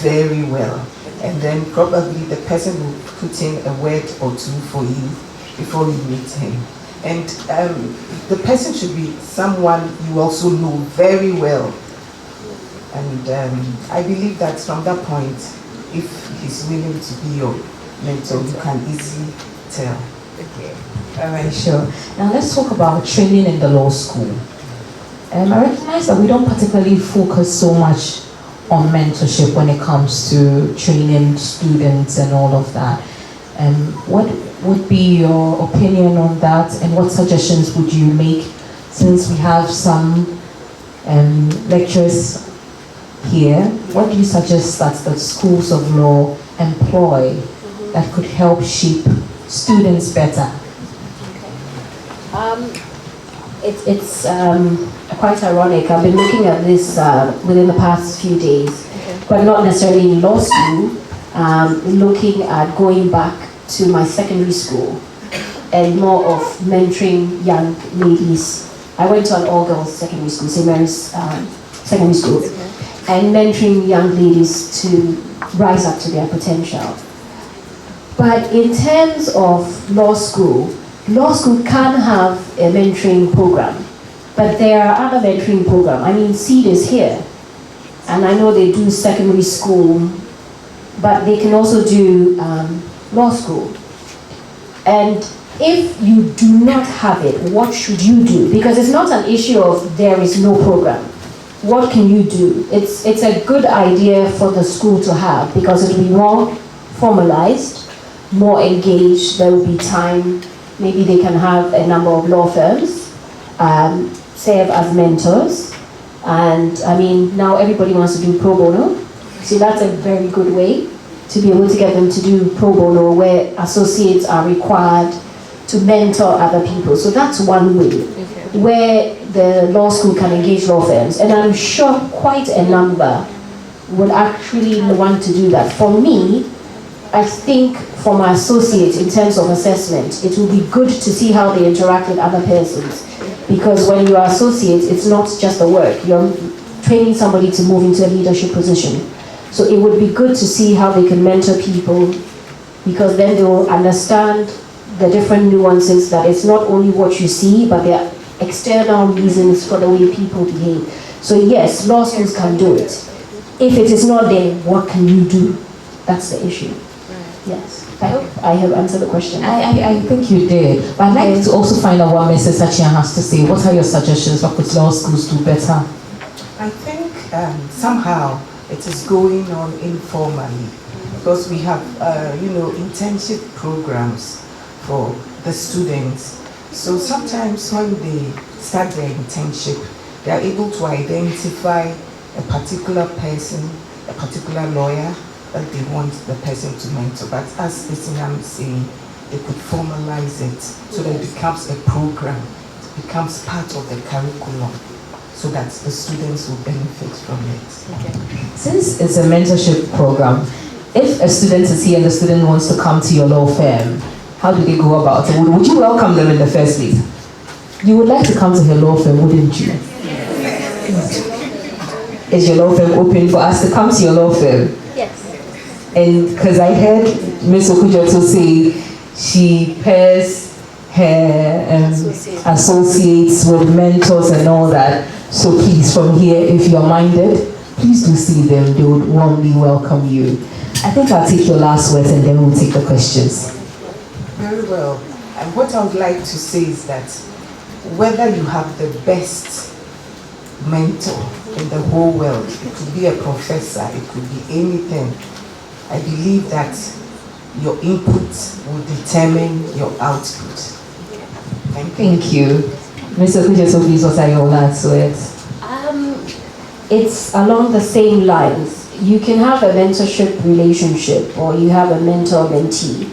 very well. And then probably the person will put in a word or two for you before you meet him. And the person should be someone you also know very well. And I believe that from that point, if he's willing to be your mentor, you can easily tell. Okay. All right, sure. Now let's talk about training in the law school. I recognize that we don't particularly focus so much on mentorship when it comes to training students and all of that. What would be your opinion on that, and what suggestions would you make, since we have some lecturers here? What do you suggest that the schools of law employ that could help shape students better? It's quite ironic. I've been looking at this within the past few days, but not necessarily in law school, looking at going back to my secondary school and more of mentoring young ladies. I went to an all-girls secondary school, St. Mary's secondary school, and mentoring young ladies to rise up to their potential. But in terms of law school can have a mentoring program, but there are other mentoring programs. I mean, SEED is here, and I know they do secondary school, but they can also do law school. And if you do not have it, what should you do? Because it's not an issue of there is no program. What can you do? It's a good idea for the school to have, because it will be more formalized, more engaged. There will be time. Maybe they can have a number of law firms serve as mentors. And I mean, now everybody wants to do pro bono. So that's a very good way to be able to get them to do pro bono, where associates are required to mentor other people. So that's one way where the law school can engage law firms. And I'm sure quite a number would actually want to do that. For me, I think for my associates, in terms of assessment, it will be good to see how they interact with other persons. Because when you are associates, it's not just the work. You're training somebody to move into a leadership position. So it would be good to see how they can mentor people, because then they will understand the different nuances, that it's not only what you see, but there are external reasons for the way people behave. So yes, law schools can do it. If it is not there, what can you do? That's the issue. Yes. I hope I have answered the question. I think you did. But I'd like to also find out what Mrs. Sachian has to say. What are your suggestions? What could law schools do better? I think somehow it is going on informally, because we have, internship programs for the students. So sometimes when they start their internship, they are able to identify a particular person, a particular lawyer that they want the person to mentor. But as Isinam is saying, they could formalize it so that it becomes a program, it becomes part of the curriculum, so that the students will benefit from it. Okay. Since it's a mentorship program, if a student is here and the student wants to come to your law firm, how do they go about it? Would you welcome them in the first place? You would like to come to her law firm, wouldn't you? Is your law firm open for us to come to your law firm? Yes. And because I heard Ms. Okujoto say she pairs her associates with mentors and all that. So please, from here, if you're minded, please do see them. They would warmly welcome you. I think I'll take your last words and then we'll take the questions. Very well. And what I would like to say is that whether you have the best mentor in the whole world, it could be a professor, it could be anything, I believe that your input will determine your output. Thank you. Mr. Kujeso, please, what are your last words? It's along the same lines. You can have a mentorship relationship, or you have a mentor-mentee,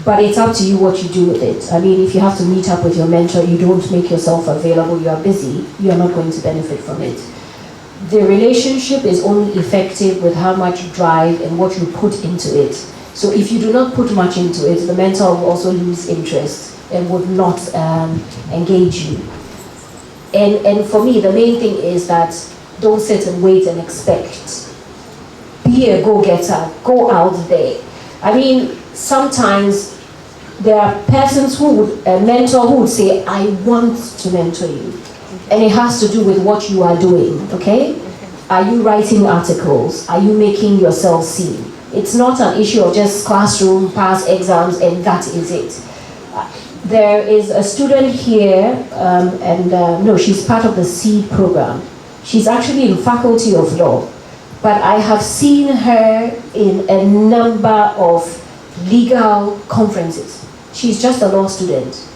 but it's up to you what you do with it. I mean, if you have to meet up with your mentor, you don't make yourself available, you are busy, you are not going to benefit from it. The relationship is only effective with how much drive and what you put into it. So if you do not put much into it, the mentor will also lose interest and would not engage you. And for me, the main thing is that don't sit and wait and expect. Be be a go-getter, go out there. I mean, sometimes there are persons who would, a mentor who would say, I want to mentor you. And it has to do with what you are doing, okay? Are you writing articles? Are you making yourself seen? It's not an issue of just classroom, pass exams, and that is it. There is a student here, no, she's part of the SEED program. She's actually in Faculty of Law, but I have seen her in a number of legal conferences. She's just a law student,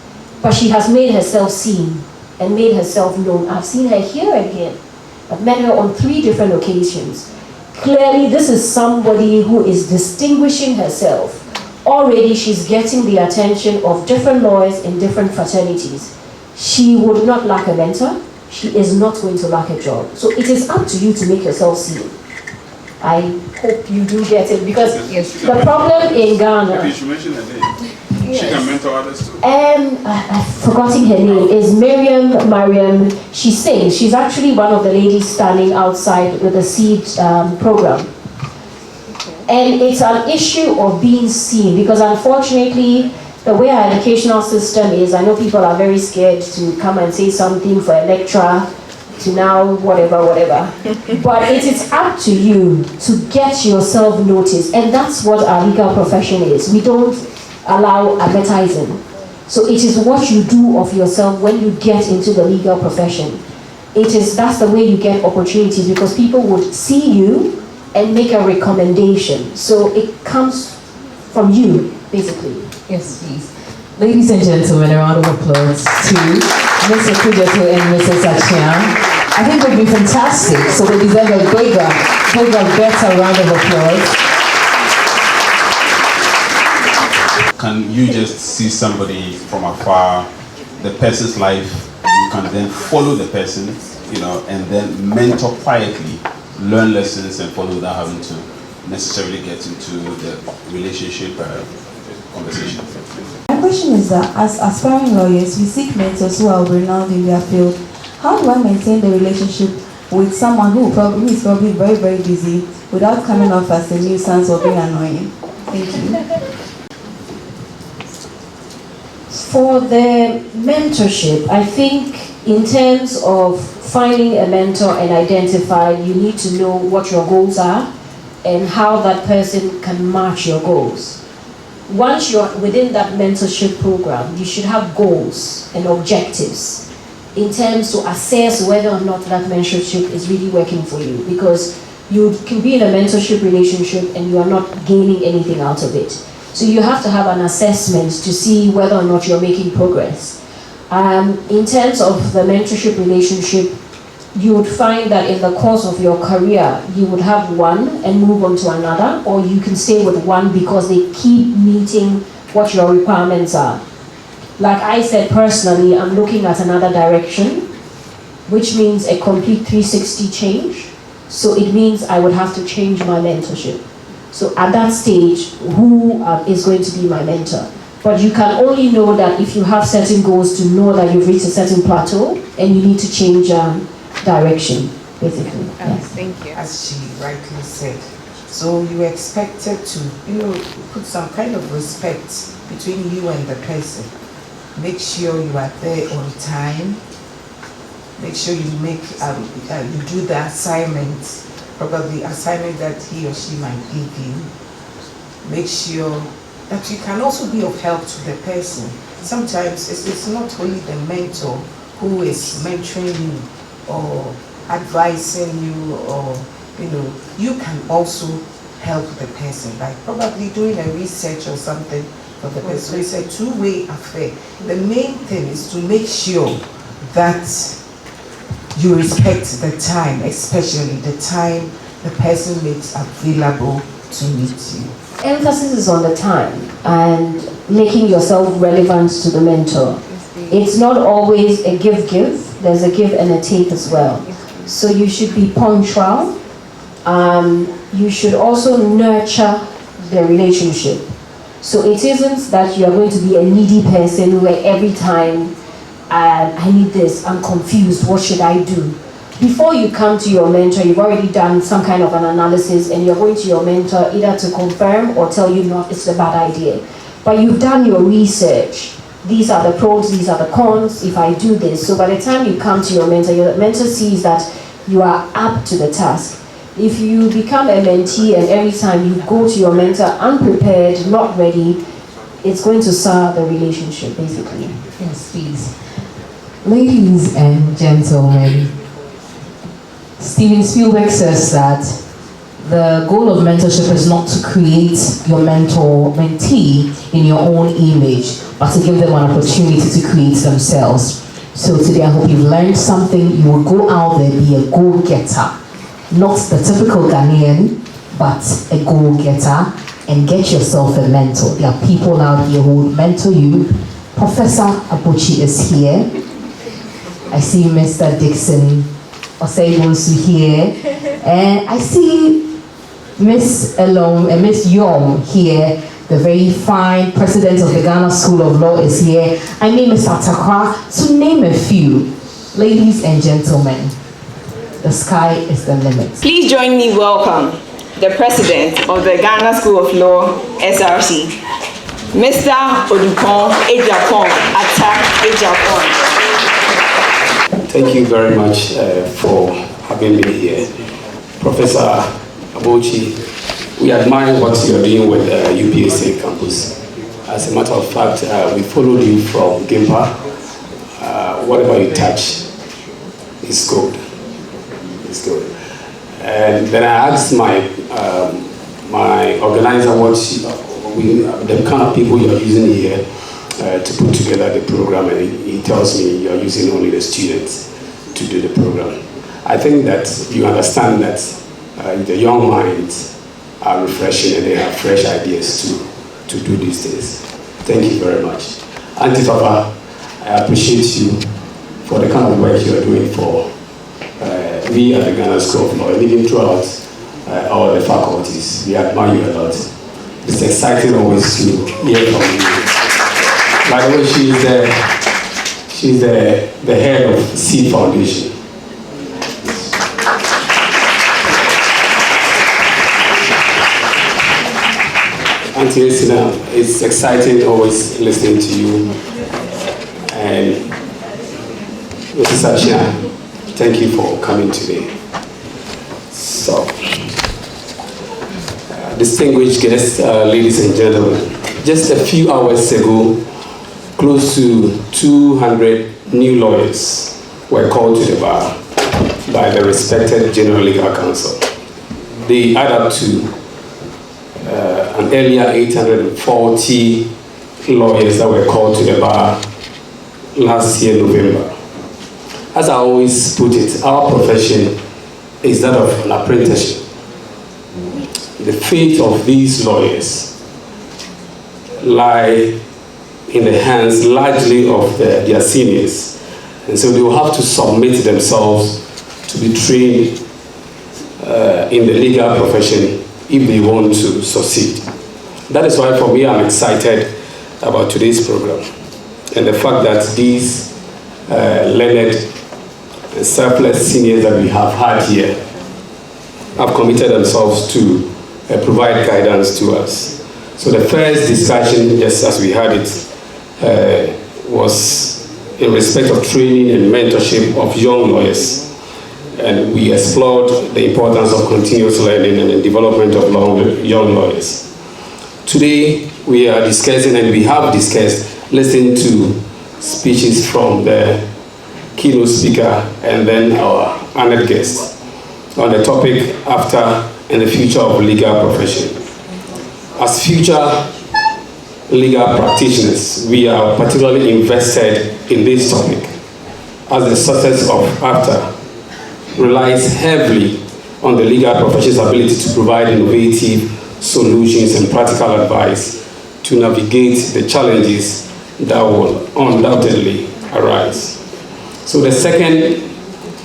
but she has made herself seen and made herself known. I've seen her here again. I've met her on 3 different occasions. Clearly, this is somebody who is distinguishing herself. Already, she's getting the attention of different lawyers in different fraternities. She would not lack a mentor. She is not going to lack a job. So it is up to you to make yourself seen. I hope you do get it, because the problem in Ghana... Maybe you should mention her name. Yes. She can mentor others too. I've forgotten her name. Is Mariam. She sings. She's actually one of the ladies standing outside with the SEED program. And it's an issue of being seen, because unfortunately, the way our educational system is, I know people are very scared to come and say something for a lecturer, to now whatever. But it is up to you to get yourself noticed. And that's what our legal profession is. We don't allow advertising. So it is what you do of yourself when you get into the legal profession. That's the way you get opportunities, because people would see you and make a recommendation. So it comes from you, basically. Yes, please. Ladies and gentlemen, a round of applause to Mr. Kujato and Mrs. Achiam. I think they've been fantastic, so they deserve a bigger, better round of applause. Can you just see somebody from afar, the person's life, you can then follow the person, and then mentor quietly, learn lessons and follow without having to necessarily get into the relationship conversation. My question is that as aspiring lawyers, we seek mentors who are renowned in their field. How do I maintain the relationship with someone who is probably very, very busy without coming off as a nuisance or being annoying? Thank you. For the mentorship, I think in terms of finding a mentor and identify, you need to know what your goals are and how that person can match your goals. Once you're within that mentorship program, you should have goals and objectives in terms to assess whether or not that mentorship is really working for you, because you can be in a mentorship relationship and you are not gaining anything out of it. So you have to have an assessment to see whether or not you're making progress. In terms of the mentorship relationship, you would find that in the course of your career, you would have one and move on to another, or you can stay with one because they keep meeting what your requirements are. Like I said, personally, I'm looking at another direction, which means a complete 360 change. So it means I would have to change my mentorship. So at that stage, who is going to be my mentor? But you can only know that if you have certain goals, to know that you've reached a certain plateau and you need to change direction, basically. Yes. Thank you. As she rightly said, so you expected to, put some kind of respect between you and the person. Make sure you are there on time. Make sure you you do the assignment, probably assignment that he or she might give you. Make sure that you can also be of help to the person. Sometimes it's not only the mentor who is mentoring you or advising you, or you can also help the person by probably doing a research or something for the person. So it's a two-way affair. The main thing is to make sure that you respect the time, especially the time the person makes available to meet you. Emphasis is on the time and making yourself relevant to the mentor. It's not always a give. There's a give and a take as well. So you should be punctual. You should also nurture the relationship. So it isn't that you are going to be a needy person where every time I need this, I'm confused, what should I do? before you come to your mentor, you've already done some kind of an analysis and you're going to your mentor either to confirm or tell you no, it's a bad idea. But you've done your research. These are the pros, these are the cons, if I do this. So by the time you come to your mentor sees that you are up to the task. If you become a mentee and every time you go to your mentor unprepared, not ready, it's going to sour the relationship, basically. Yes, please. Ladies and gentlemen, Steven Spielberg says that the goal of mentorship is not to create your mentee in your own image, but to give them an opportunity to create themselves. So today I hope you've learned something. You will go out there, be a go-getter. Not the typical Ghanaian, but a go-getter, and get yourself a mentor. There are people out here who will mentor you. Professor Abuchi is here. I see Mr. Dixon Oseibosu here. And I see Miss Elom and Miss Yom here. The very fine president of the Ghana School of Law is here. I mean Mr. Takwa, to name a few. Ladies and gentlemen, the sky is the limit. Please join me welcome the president of the Ghana School of Law, SRC, Mr. Odupon Ejapon, Atta Ejapon. Thank you very much for having me here. Professor Abuchi, we admire what you're doing with UPSA campus. As a matter of fact, we followed you from Gimpa. Whatever you touch is good. It's good. And then I asked my organizer the kind of people you're using here to put together the program, and he tells me you're using only the students to do the program. I think that you understand that the young minds are refreshing and they have fresh ideas to do these things. Thank you very much. Auntie Papa, I appreciate you for the kind of work you are doing for we at the Ghana School of Law, and even throughout all the faculties. We admire you a lot. It's exciting always to hear from you. By the way, she's the head of C Foundation. Auntie Esina, it's exciting always listening to you. And Mrs. Achia, thank you for coming today. So, distinguished guests, ladies and gentlemen, just a few hours ago, close to 200 new lawyers were called to the bar by the respected General Legal Counsel. They add up to an earlier 840 lawyers that were called to the bar last year, November. As I always put it, our profession is that of an apprenticeship. The fate of these lawyers lie in the hands largely of their seniors. And so they will have to submit themselves to be trained in the legal profession if they want to succeed. That is why for me I'm excited about today's program and the fact that these learned and selfless seniors that we have had here have committed themselves to provide guidance to us. So the first discussion, just as we had it, was in respect of training and mentorship of young lawyers. And we explored the importance of continuous learning and the development of young lawyers. Today, we are discussing, and we have discussed, listening to speeches from the keynote speaker and then our honored guest on the topic after and the future of legal profession. As future legal practitioners, we are particularly invested in this topic, as the success of after relies heavily on the legal profession's ability to provide innovative solutions and practical advice to navigate the challenges that will undoubtedly arise. So the second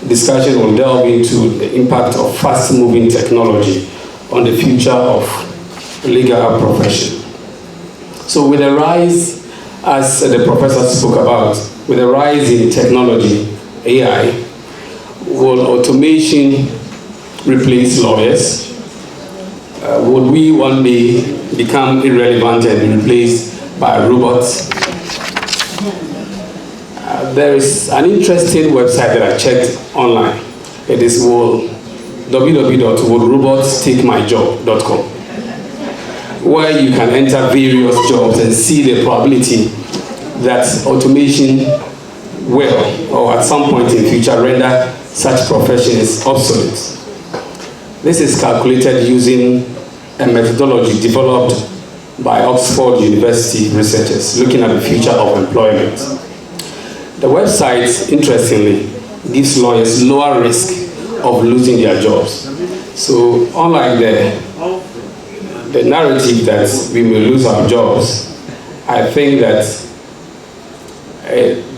discussion will delve into the impact of fast-moving technology on the future of legal profession. So with the rise, as the professor spoke about, with the rise in technology, AI, Will automation replace lawyers? Would we one day become irrelevant and be replaced by robots? There is an interesting website that I checked online. It is www.woulrobotstakemyjob.com, where you can enter various jobs and see the probability that automation will, or at some point in future, render such professions obsolete. This is calculated using a methodology developed by Oxford University researchers looking at the future of employment. The website, interestingly, gives lawyers lower risk of losing their jobs. So unlike the narrative that we will lose our jobs, I think that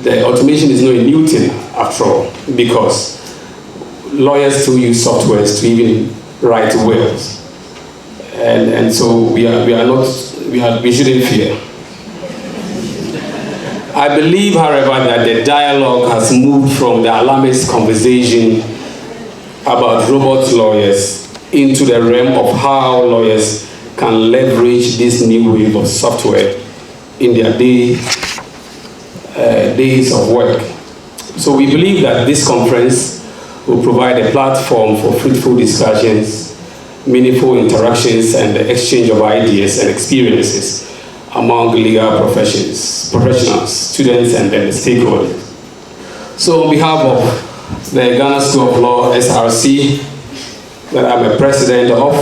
the automation is not a new thing after all, because lawyers still use softwares to even write wills. And so we shouldn't fear. I believe, however, that the dialogue has moved from the alarmist conversation about robot lawyers into the realm of how lawyers can leverage this new wave of software in their days of work. So we believe that this conference will provide a platform for fruitful discussions, meaningful interactions, and the exchange of ideas and experiences among legal professionals, students, and then the stakeholders. So on behalf of the Ghana School of Law, SRC, that I'm a president of,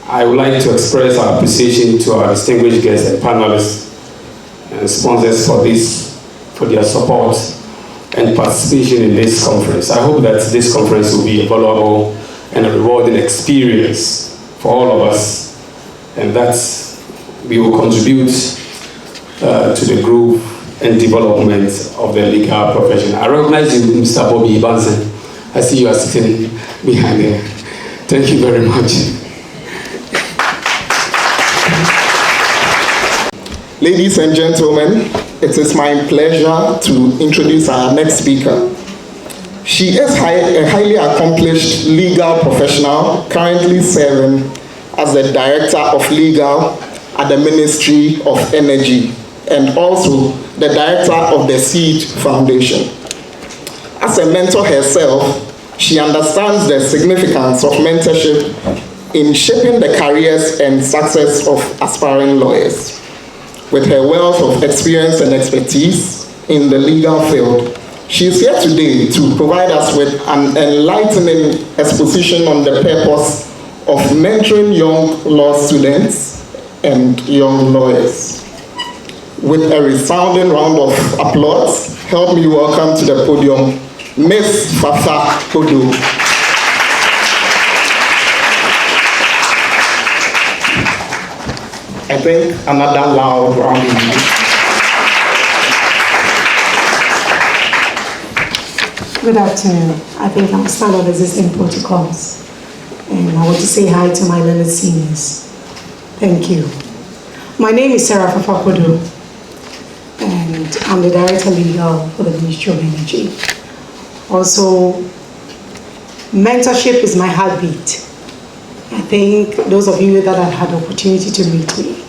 I would like to express our appreciation to our distinguished guests and panelists and sponsors for their support and participation in this conference. I hope that this conference will be a valuable and a rewarding experience for all of us, and that we will contribute to the growth and development of the legal profession. I recognize you, Mr. Bobby Bansen. I see you are sitting behind there. Thank you very much. Ladies and gentlemen, it is my pleasure to introduce our next speaker. She is a highly accomplished legal professional, currently serving as the Director of Legal at the Ministry of Energy, and also the Director of the Seed Foundation. As a mentor herself, she understands the significance of mentorship in shaping the careers and success of aspiring lawyers. With her wealth of experience and expertise in the legal field, she is here today to provide us with an enlightening exposition on the purpose of mentoring young law students and young lawyers. With a resounding round of applause, help me welcome to the podium Ms. Fafa Kodo. I think another loud round of applause. Good afternoon. I think I'll start on existing protocols. And I want to say hi to my learned seniors. Thank you. My name is Sarah Fafakodo, and I'm the Director Legal for the Ministry of Energy. Also, mentorship is my heartbeat. I think those of you that have had the opportunity to meet me.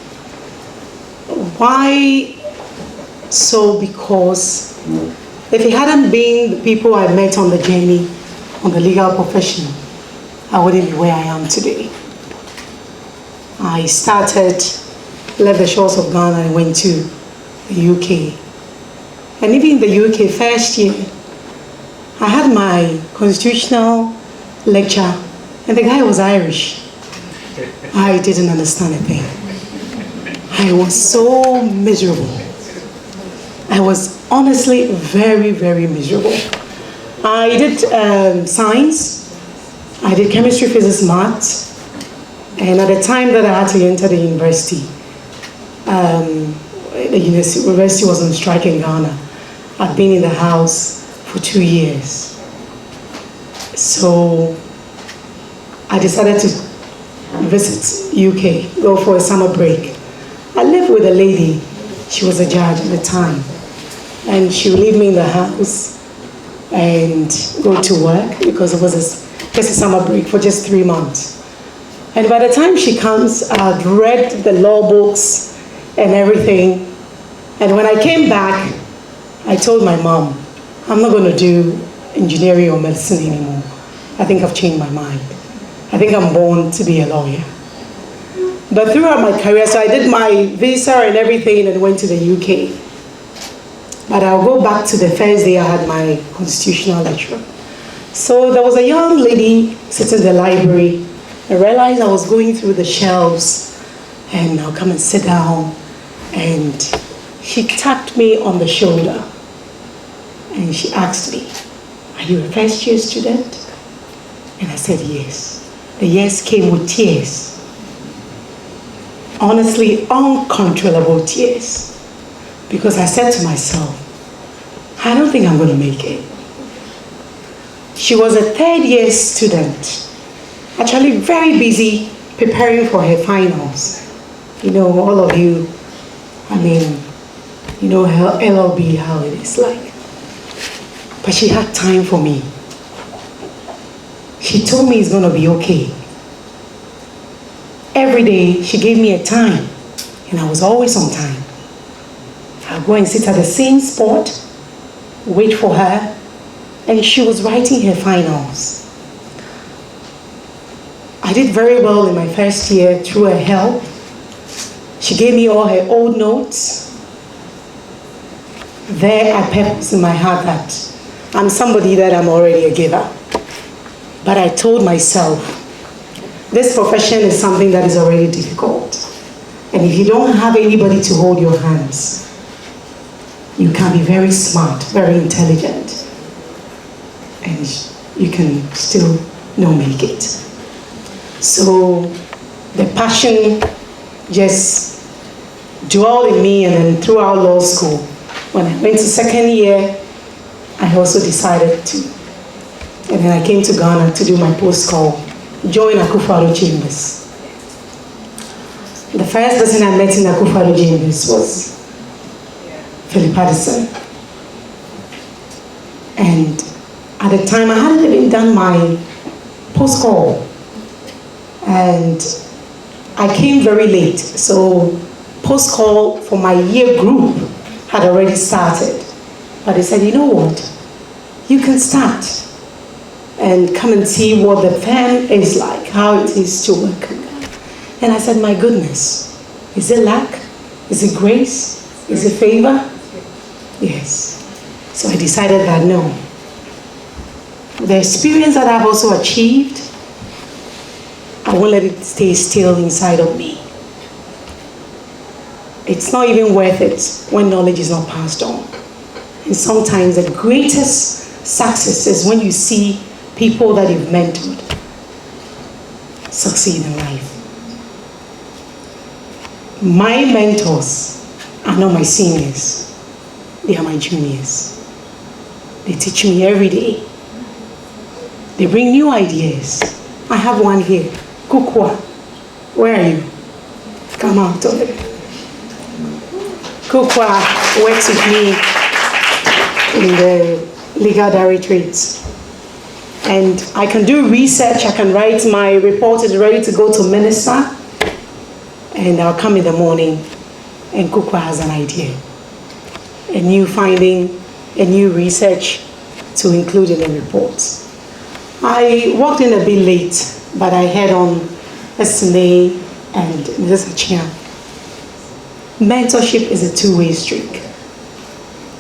Why so? Because if it hadn't been the people I met on the journey, on the legal profession, I wouldn't be where I am today. I left the shores of Ghana and went to the UK. And even in the UK first year, I had my constitutional lecture, and the guy was Irish. I didn't understand a thing. I was so miserable. I was honestly very, very miserable. I did science, I did chemistry, physics, maths, and at the time that I had to enter the university, the university was on strike in Ghana. I'd been in the house for 2 years. So I decided to visit UK, go for a summer break. I lived with a lady, she was a judge at the time. And she would leave me in the house and go to work because it was just a summer break for just 3 months. And by the time she comes, I'd read the law books and everything. And when I came back, I told my mom, I'm not going to do engineering or medicine anymore. I think I've changed my mind. I think I'm born to be a lawyer. But throughout my career, so I did my visa and everything and went to the UK. But I'll go back to the first day I had my constitutional lecture. So there was a young lady sitting in the library. I realized I was going through the shelves and I'll come and sit down. And she tapped me on the shoulder and she asked me, "Are you a first year student?" And I said, yes. The yes came with tears. Honestly, uncontrollable tears. Because I said to myself, I don't think I'm going to make it. She was a third year student, actually very busy preparing for her finals. You know, all of you, I mean, you know how LLB, how it is like. But she had time for me. She told me it's going to be okay. Every day, she gave me a time, and I was always on time. I'll go and sit at the same spot, wait for her, and she was writing her finals. I did very well in my first year through her help. She gave me all her old notes. There I purposed in my heart that I'm somebody that I'm already a giver. But I told myself, this profession is something that is already difficult. And if you don't have anybody to hold your hands, you can be very smart, very intelligent, and you can still not make it. So the passion just dwelled in me, and then throughout law school, when I went to second year, I also decided to. And then I came to Ghana to do my post-call, join Akufo-Addo Chambers. The first person I met in Akufo-Addo Chambers was Philip Addison. And at the time, I hadn't even done my post-call. And I came very late. So post-call for my year group had already started. But they said, you know what? You can start and come and see what the firm is like, how it is to work. And I said, my goodness, is it luck? Is it grace? Is it favor? Yes. So I decided that no. The experience that I've also achieved, I won't let it stay still inside of me. It's not even worth it when knowledge is not passed on. And sometimes the greatest success is when you see people that you've mentored succeed in life. My mentors are not my seniors. They are my juniors. They teach me every day. They bring new ideas. I have one here. Kukwa. Where are you? Come out of it. Kukwa works with me in the legal directorates. And I can do research, I can write my report, is ready to go to minister, and I'll come in the morning and Kukwa has an idea. A new finding, a new research to include in the report. I walked in a bit late, but I had on Esme and Mrs. Achia. Mentorship is a two-way street.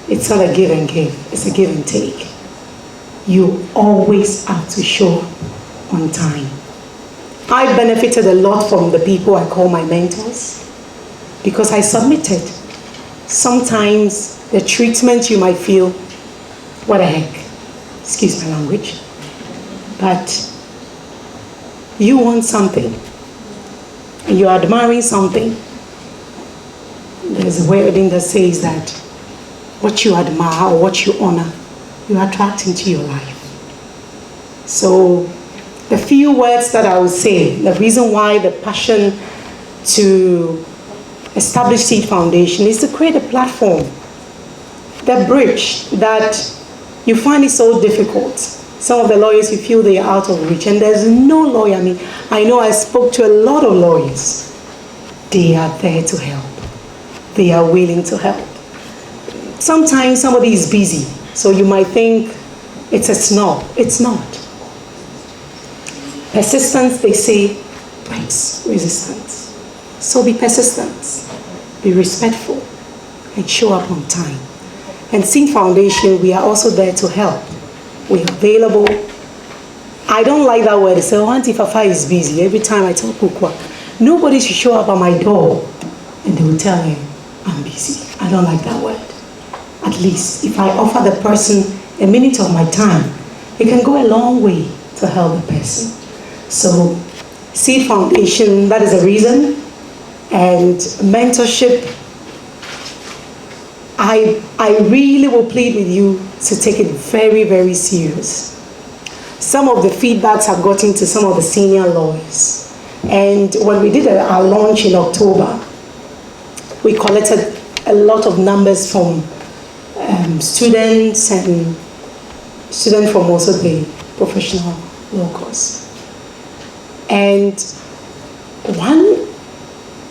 It's not a give and give, it's a give and take. You always have to show on time. I benefited a lot from the people I call my mentors because I submitted. Sometimes the treatment you might feel, what the heck, excuse my language, but you want something and you're admiring something. There's a wording that says that what you admire or what you honor, you attract into your life. So the few words that I would say, the reason why the passion to establish Seed Foundation is to create a platform, the bridge that You find it so difficult. Some of the lawyers, you feel they are out of reach, and there's no lawyer. I mean, I know I spoke to a lot of lawyers. They are there to help. They are willing to help. Sometimes somebody is busy, so you might think it's a snob. It's not. Persistence, they say, breaks resistance. So be persistent, be respectful, and show up on time. And Seed Foundation, we are also there to help. We're available. I don't like that word. They say, oh, Auntie Fafa is busy. Every time I tell Kukwa, nobody should show up at my door and they will tell him, I'm busy. I don't like that word. At least if I offer the person a minute of my time, it can go a long way to help the person. So Seed Foundation, that is the reason. And mentorship, I really will plead with you to take it very, very serious. Some of the feedbacks I've gotten to some of the senior lawyers. And when we did our launch in October, we collected a lot of numbers from students and students from also the professional law course. And one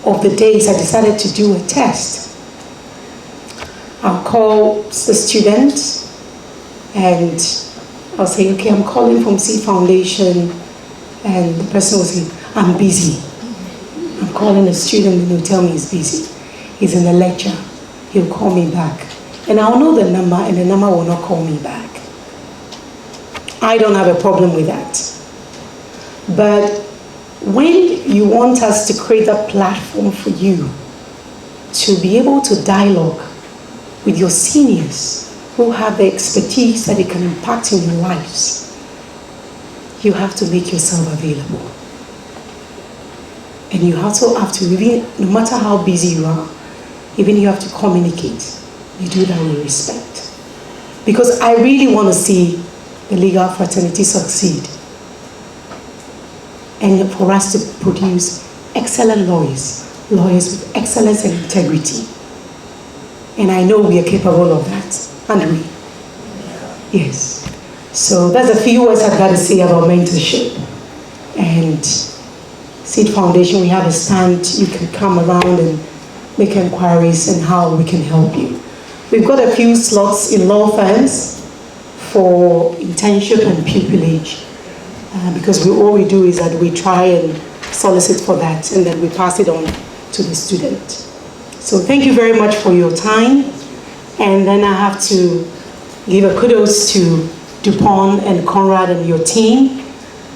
of the days I decided to do a test. I'll call the student and I'll say, okay, I'm calling from Seed Foundation, and the person will say, I'm busy. I'm calling a student and he'll tell me he's busy. He's in a lecture. He'll call me back. And I'll know the number and the number will not call me back. I don't have a problem with that. But when you want us to create a platform for you to be able to dialogue with your seniors who have the expertise that it can impact in your lives, you have to make yourself available. And you also have to, even, no matter how busy you are, even you have to communicate. You do that with respect. Because I really want to see the legal fraternity succeed. And for us to produce excellent lawyers, lawyers with excellence and integrity. And I know we are capable of that, aren't we? Yes. So that's a few words I've got to say about mentorship. And Seed Foundation, we have a stand. You can come around and make inquiries on how we can help you. We've got a few slots in law firms for internship and pupillage. Because all we do is that we try and solicit for that, and then we pass it on to the student. So thank you very much for your time. And then I have to give a kudos to Dupont and Conrad and your team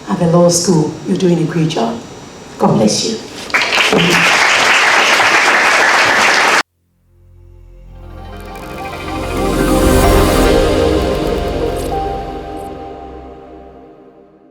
at the law school. You're doing a great job. God bless you.